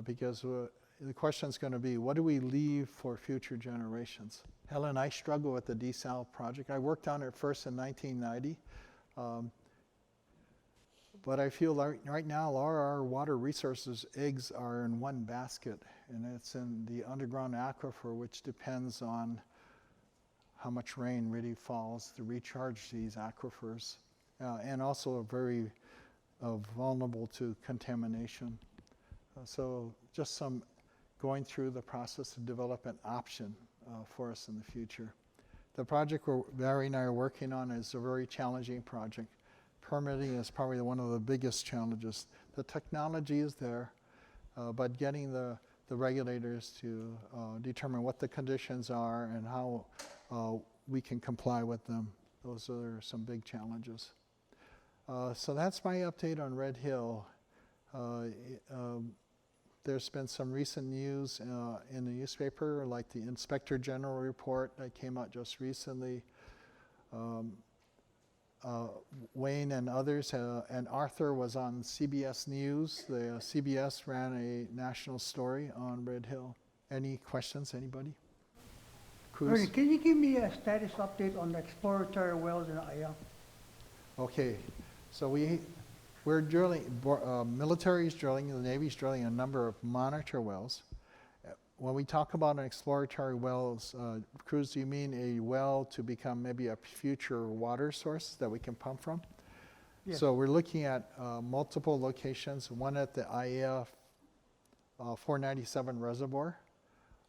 Because the question is going to be, what do we leave for future generations? Helen, I struggle with the desal project. I worked on it first in 1990. But I feel like right now all our water resources, eggs are in one basket, and it's in the underground aquifer, which depends on how much rain really falls to recharge these aquifers, and also are very vulnerable to contamination. So just some going through the process to develop an option for us in the future. The project Barry and I are working on is a very challenging project. Permitting is probably one of the biggest challenges. The technology is there, but getting the regulators to determine what the conditions are and how we can comply with them, those are some big challenges. So that's my update on Red Hill. There's been some recent news in the newspaper, like the Inspector General report that came out just recently. Wayne and others, and Arthur was on CBS News. The CBS ran a national story on Red Hill. Any questions, anybody? Cruz? Ernie, can you give me a status update on the exploratory wells in Aya? Okay, so we're drilling, military's drilling, the Navy's drilling a number of monitor wells. When we talk about an exploratory wells, Cruz, do you mean a well to become maybe a future water source that we can pump from? Yes. So we're looking at multiple locations, one at the IAF 497 reservoir,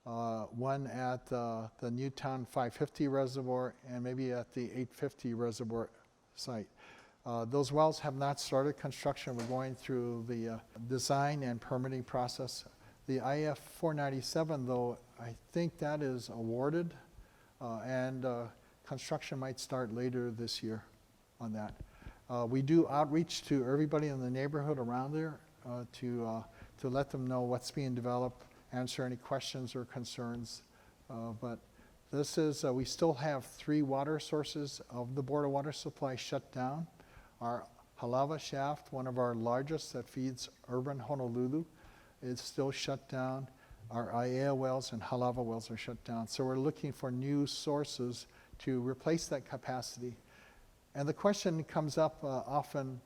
one at the Newtown 550 reservoir, and maybe at the 850 reservoir site. Those wells have not started construction. We're going through the design and permitting process. The IF 497, though, I think that is awarded, and construction might start later this year on that. We do outreach to everybody in the neighborhood around there to let them know what's being developed, answer any questions or concerns. But this is, we still have 3 water sources of the Board of Water Supply shut down. Our Halawa shaft, one of our largest that feeds urban Honolulu, is still shut down. Our IAEA wells and Halava wells are shut down. So we're looking for new sources to replace that capacity. And the question comes up often,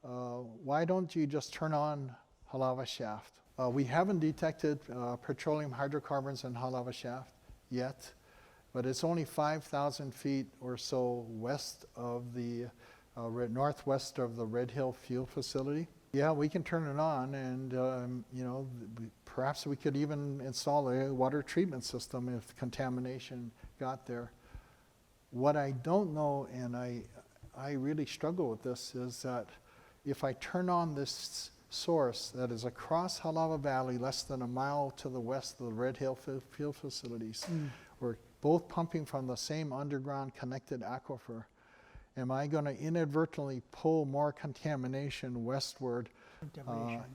why don't you just turn on Halava shaft? We haven't detected petroleum hydrocarbons in Halava shaft yet, but it's only 5,000 feet or so west of the, northwest of the Red Hill fuel facility. Yeah, we can turn it on, and you know, perhaps we could even install a water treatment system if contamination got there. What I don't know, and I really struggle with this, is that if I turn on this source that is across Halava Valley, less than a mile to the west of the Red Hill fuel facilities, we're both pumping from the same underground connected aquifer. Am I going to inadvertently pull more contamination westward,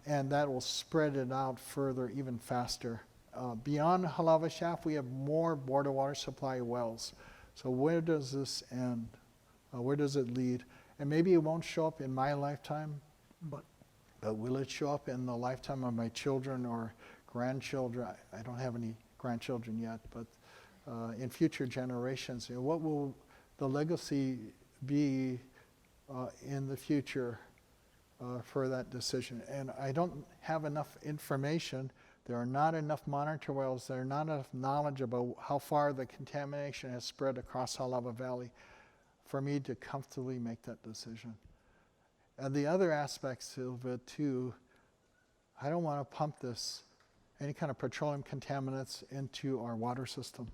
and that will spread it out further even faster? Beyond Halava Shaft, we have more Board of Water Supply wells. So where does this end? Where does it lead? And maybe it won't show up in my lifetime, but will it show up in the lifetime of my children or grandchildren? I don't have any grandchildren yet, but in future generations, you know, what will the legacy be in the future for that decision? And I don't have enough information. There are not enough monitor wells. There are not enough knowledge about how far the contamination has spread across Halava Valley for me to comfortably make that decision. And the other aspects of it too, I don't want to pump any kind of petroleum contaminants into our water system,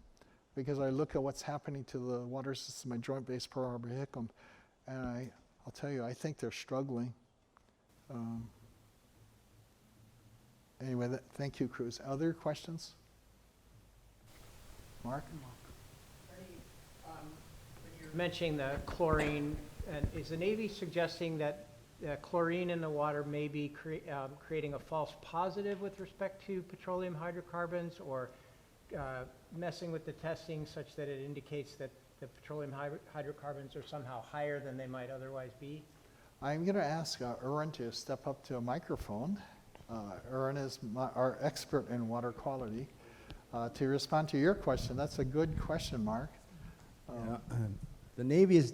because I look at what's happening to the water system at Joint Base Pearl Harbor Hickam, and I'll tell you, I think they're struggling. Anyway, thank you, Cruz. Other questions? Mark? You're mentioning the chlorine, and is the Navy suggesting that chlorine in the water may be creating a false positive with respect to petroleum hydrocarbons, or messing with the testing such that it indicates that the petroleum hydrocarbons are somehow higher than they might otherwise be? I'm going to ask Erwin to step up to a microphone. Erwin is our expert in water quality. To respond to your question, that's a good question, Mark. The Navy is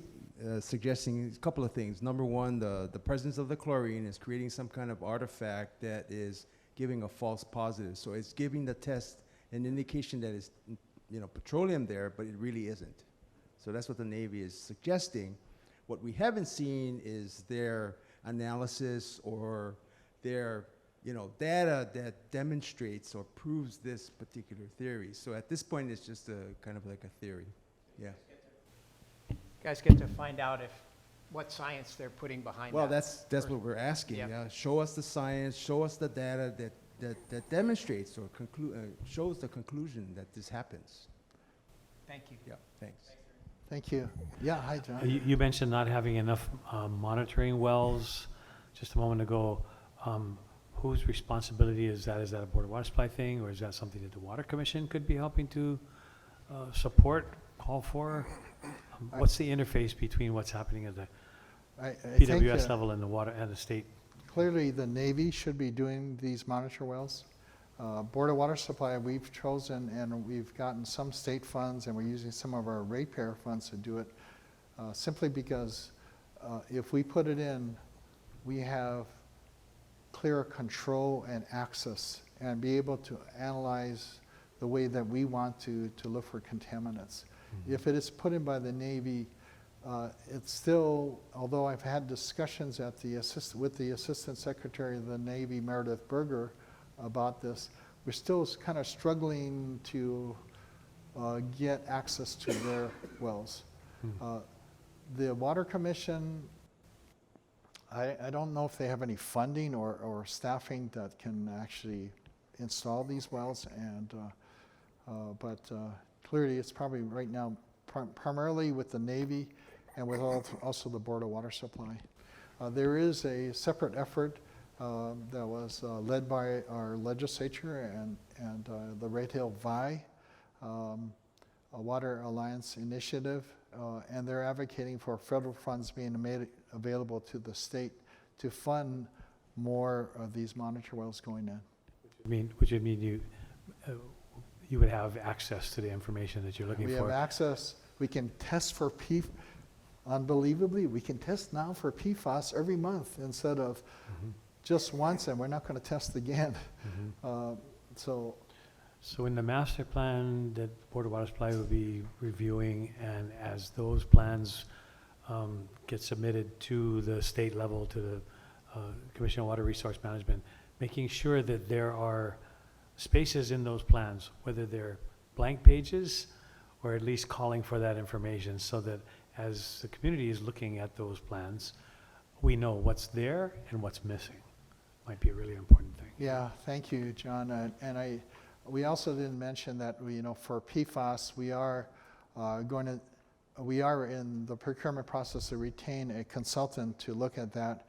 suggesting a couple of things. Number one, the presence of the chlorine is creating some kind of artifact that is giving a false positive. So it's giving the test an indication that it's, you know, petroleum there, but it really isn't. So that's what the Navy is suggesting. What we haven't seen is their analysis or their, you know, data that demonstrates or proves this particular theory. So at this point, it's just a kind of like a theory. Yeah. You guys get to find out what science they're putting behind Well, that. that's what we're asking. Yep. Yeah. Show us the science. Show us the data that demonstrates or shows the conclusion that this happens. Thank you. Yeah. Thanks. Thank you. Yeah, hi, John. You mentioned not having enough monitoring wells just a moment ago. Whose responsibility is that? Is that a Board of Water Supply thing, or is that something that the Water Commission could be helping to support, call for? What's the interface between what's happening at the I BWS think, level and the water and the state? clearly, the Navy should be doing these monitor wells. Board of Water Supply, we've chosen, and we've gotten some state funds, and we're using some of our ratepayer funds to do it, simply because if we put it in, we have clear control and access, and be able to analyze the way that we want to look for contaminants. Mm-hmm. If it is put in by the Navy, it's still, although I've had discussions at with the Assistant Secretary of the Navy, Meredith Berger, about this, we're still kind of struggling to get access to their wells. The Water Commission, I don't know if they have any funding or staffing that can actually install these wells, and but clearly it's probably right now primarily with the Navy and with also the Board of Water Supply. There is a separate effort that was led by our legislature and the Red Hill VI, a Water Alliance initiative, and they're advocating for federal funds being made available to the state to fund more of these monitor wells going in. Which Which would mean you would have access to the information that you're looking We for. have access, we can test for unbelievably, we can test now for PFAS every month instead of just once, and we're not going to test again. So So in the master plan that Board of Water Supply will be reviewing, and as those plans get submitted to the state level, to the Commission on Water Resource Management, making sure that there are spaces in those plans, whether they're blank pages or at least calling for that information, so that as the community is looking at those plans, we know what's there and what's missing. Might be a really important thing. yeah, thank you, John. We also didn't mention that for PFAS, we are in the procurement process to retain a consultant to look at that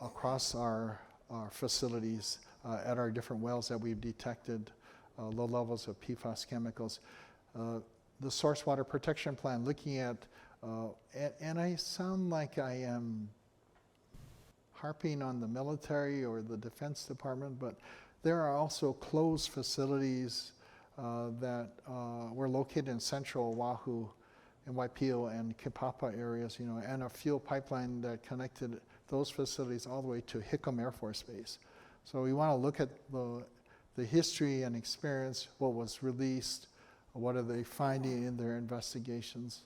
across our facilities at our different wells that we've detected low levels of PFAS chemicals. The source water protection plan, looking at, and I sound like I am harping on the military or the Defense Department, but there are also closed facilities that were located in central Oahu, in Waipio and Kipapa areas, and a fuel pipeline that connected those facilities all the way to Hickam Air Force Base. So we want to look at the history and experience, what was released, what are they finding in their investigations,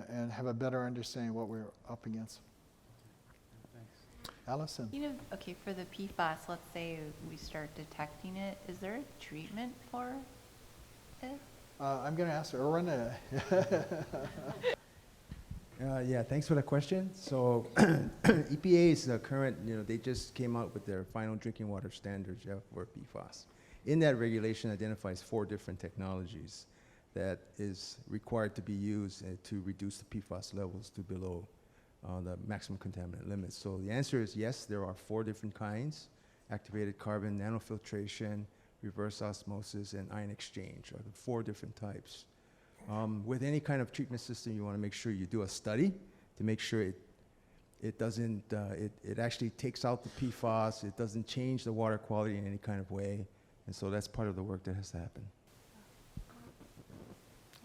and have a better understanding of what we're up against. Allison? Okay, for the PFAS, let's say we start detecting it, is there a treatment for it? I'm going to ask Erwin. Yeah, thanks for the question. So EPA is current, they just came out with their final drinking water standards for PFAS. In that regulation identifies 4 different technologies that is required to be used to reduce the PFAS levels to below the maximum contaminant limits. So the answer is yes, there are 4 different kinds: activated carbon, nanofiltration, reverse osmosis, and ion exchange are the 4 different types. With any kind of treatment system, you want to make sure you do a study to make sure it doesn't, it actually takes out the PFAS, it doesn't change the water quality in any kind of way, and so that's part of the work that has to happen.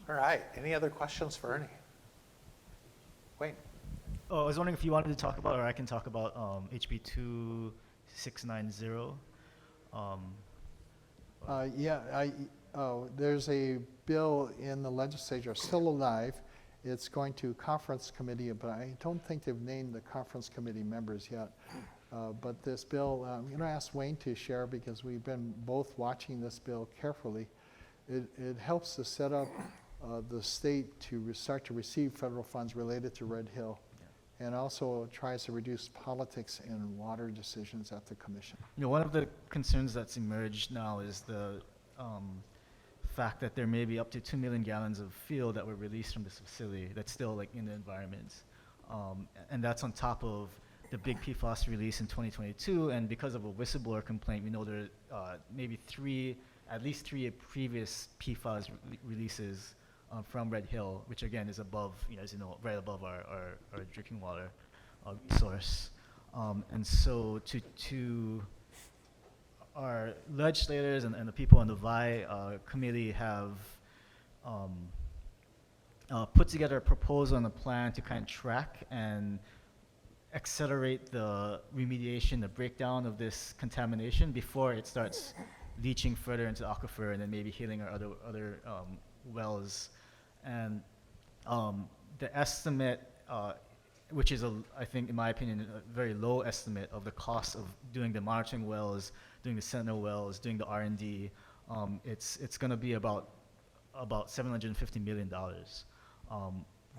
All right, any other questions for Ernie? Wayne? Oh, I was wondering if you wanted to talk about, or I can talk about HB 2690. There's a bill in the legislature still alive. It's going to conference committee, but I don't think they've named the conference committee members yet. But this bill, I'm going to ask Wayne to share because we've been both watching this bill carefully. It helps to set up the state to start to receive federal funds related to Red Hill, and also tries to reduce politics in water decisions at the commission. One of the concerns that's emerged now is the fact that there may be up to 2 million gallons of fuel that were released from this facility that's still in the environment. And that's on top of the big PFAS release in 2022, and because of a whistleblower complaint, we know there are maybe at least three previous PFAS releases from Red Hill, which again is above, as you know, right above our drinking water resource. And so to our legislators and the people on the VI committee have put together a proposal and a plan to kind of track and accelerate the remediation, the breakdown of this contamination before it starts leaching further into the aquifer and then maybe healing our other wells. And the estimate, which is, I think, in my opinion, a very low estimate of the cost of doing the monitoring wells, doing the Sentinel wells, doing the R&D, it's going to be about $750 million.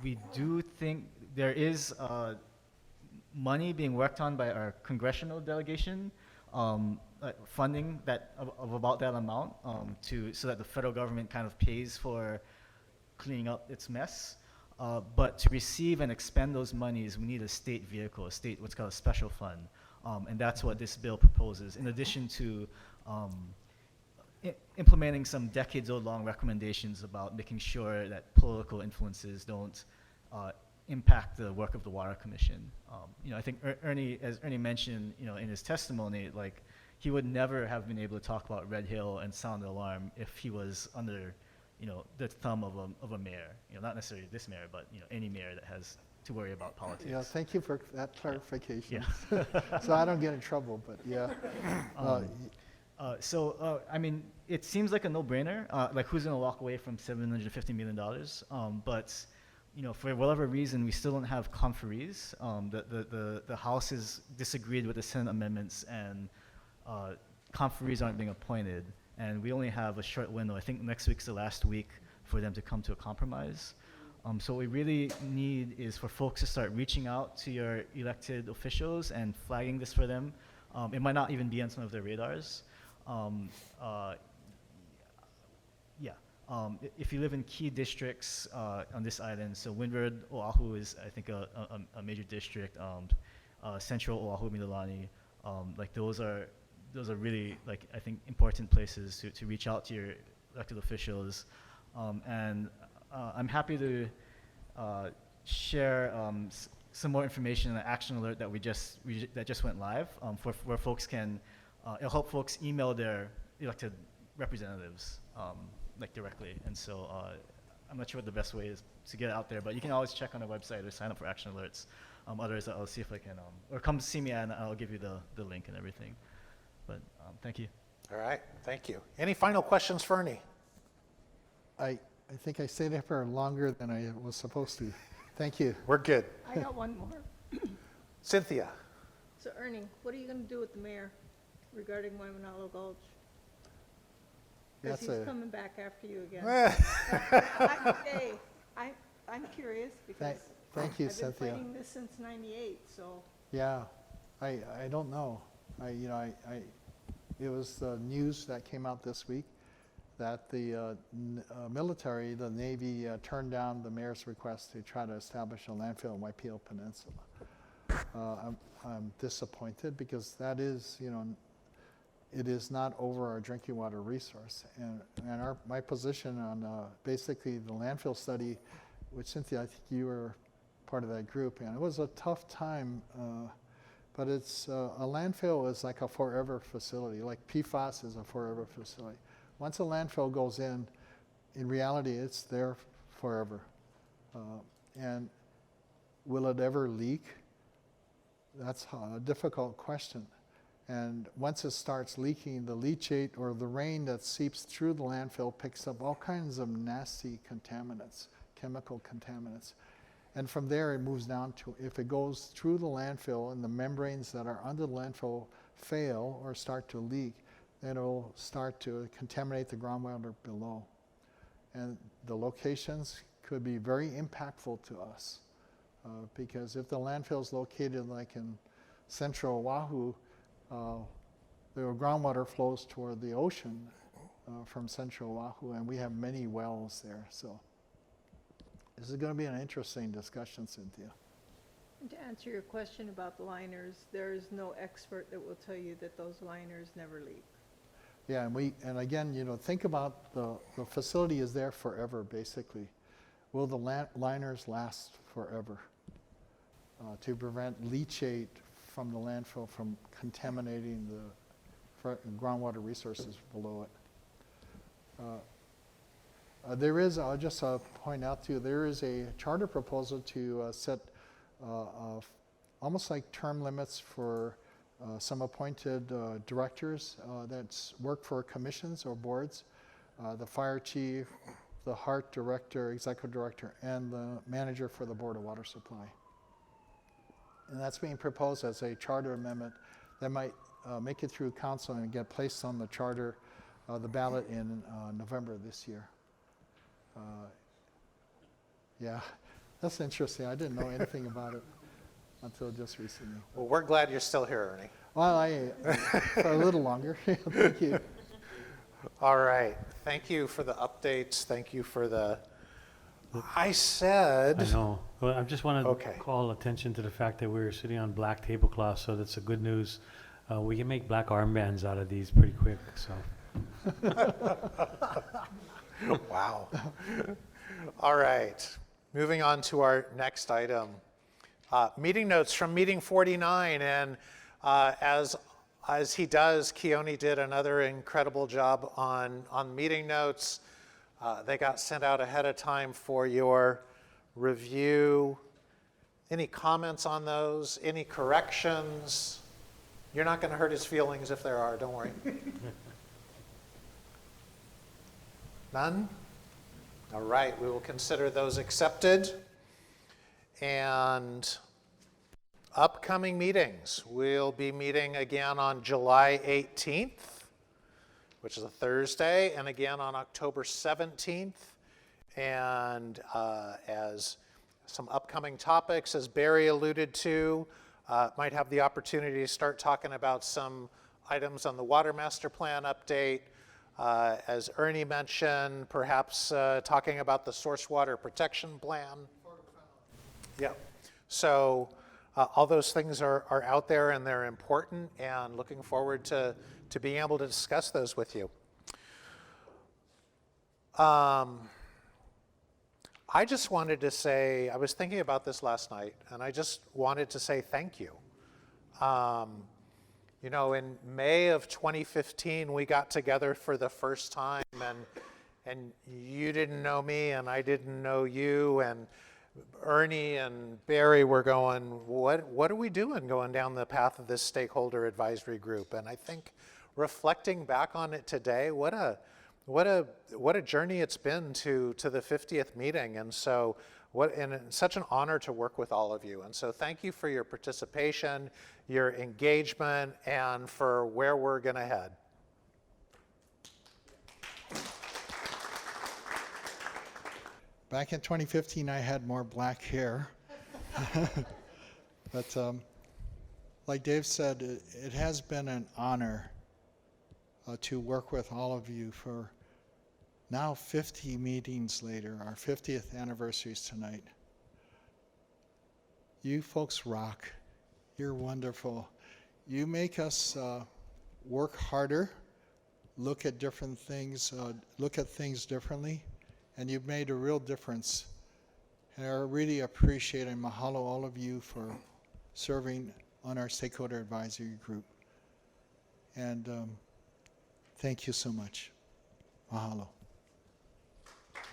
We do think there is money being worked on by our congressional delegation, funding of about that amount, so that the federal government kind of pays for cleaning up its mess. But to receive and expend those monies, we need a state vehicle, what's called a special fund. And that's what this bill proposes, in addition to implementing some decades-old-long recommendations about making sure that political influences don't impact the work of the Water Commission. I think Ernie, as Ernie mentioned, in his testimony, he would never have been able to talk about Red Hill and sound the alarm if he was under, the thumb of a mayor. Not necessarily this mayor, but any mayor that has to worry about politics. Yeah, thank you for that clarification. Yeah. So I don't get in trouble, but yeah. I mean, it seems like a no-brainer. Like, who's going to walk away from $750 million? But, for whatever reason, we still don't have conferees. The House has disagreed with the Senate amendments, and conferees aren't being appointed. And we only have a short window. I think next week's the last week for them to come to a compromise. So what we really need is for folks to start reaching out to your elected officials and flagging this for them. It might not even be on some of their radars. If you live in key districts on this island, so Windward, Oahu is, I think, a major district. Central Oahu, Mililani, like those are really, like, I think, important places to reach out to your elected officials. And I'm happy to share some more information in the action alert that that just went live, where folks can, it'll help folks email their elected representatives, like, directly. And so I'm not sure what the best way is to get it out there, but you can always check on the website or sign up for action alerts. Others, I'll see if I can, or come see me and I'll give you the link and everything. But thank you. All right, thank you. Any final questions for Ernie? I think I stayed up here longer than I was supposed to. Thank you. We're good. I got one more. Cynthia? So Ernie, what are you going to do with the mayor regarding Waimanalo Gulch? Because That's he's coming back after you again. Hey, I'm curious because Thank you, I've Cynthia. been fighting this since '98, so. Yeah, I don't know. It was the news that came out this week that the military, the Navy, turned down the mayor's request to try to establish a landfill in Waipio Peninsula. I'm disappointed because that is, it is not over our drinking water resource. And my position on basically the landfill study, which Cynthia, I think you were part of that group, and it was a tough time, but it's a landfill is like a forever facility, like PFAS is a forever facility. Once a landfill goes in reality, it's there forever. And will it ever leak? That's a difficult question. And once it starts leaking, the leachate or the rain that seeps through the landfill picks up all kinds of nasty contaminants, chemical contaminants. And from there it moves down to, if it goes through the landfill and the membranes that are under the landfill fail or start to leak, then it'll start to contaminate the groundwater below. And the locations could be very impactful to us. Because if the landfill is located like in central Oahu, the groundwater flows toward the ocean from central Oahu, and we have many wells there. So this is going to be an interesting discussion, Cynthia. And to answer your question about the liners, there is no expert that will tell you that those liners never leak. Yeah, and again, think about the facility is there forever, basically. Will the liners last forever to prevent leachate from the landfill from contaminating the groundwater resources below it? There is, I'll just point out to you, there is a charter proposal to set almost like term limits for some appointed directors that work for commissions or boards, the fire chief, the HART director, executive director, and the manager for the Board of Water Supply. And that's being proposed as a charter amendment that might make it through council and get placed on the charter, the ballot in November this year. Yeah, that's interesting. I didn't know anything about it until just recently. Well, we're glad you're still here, Ernie. Well, for a little longer. Thank you. All right. Thank you for the updates. Thank you for the... I said... I know. Well, I just want to Okay. call attention to the fact that we're sitting on black tablecloths, so that's a good news. We can make black armbands out of these pretty quick, so. Wow. All right. Moving on to our next item. Meeting notes from meeting 49. And as As he does, Keone did another incredible job on meeting notes. They got sent out ahead of time for your review. Any comments on those? Any corrections? You're not going to hurt his feelings if there are, don't worry. None? All right, we will consider those accepted. And upcoming meetings. We'll be meeting again on July 18th, which is a Thursday, and again on October 17th. And as some upcoming topics, as Barry alluded to, might have the opportunity to start talking about some items on the Water Master Plan update. As Ernie mentioned, perhaps talking about the Source Water Protection Plan. Yeah. So all those things are out there and they're important, and looking forward to being able to discuss those with you. I just wanted to say, I was thinking about this last night, and I just wanted to say thank you. You know, in May of 2015, we got together for the first time, and you didn't know me, and I didn't know you, and Ernie and Barry were going, what are we doing going down the path of this stakeholder advisory group? And I think reflecting back on it today, what a journey it's been to the 50th meeting. And so and it's such an honor to work with all of you. And so thank you for your participation, your engagement, and for where we're going to head. Back in 2015, I had more black hair. But like Dave said, it has been an honor to work with all of you for now 50 meetings later. Our 50th anniversary is tonight. You folks rock. You're wonderful. You make us work harder, look at different things, look at things differently, and you've made a real difference. And I really appreciate and mahalo all of you for serving on our Stakeholder Advisory Group. And thank you so much. Mahalo.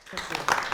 Thank you.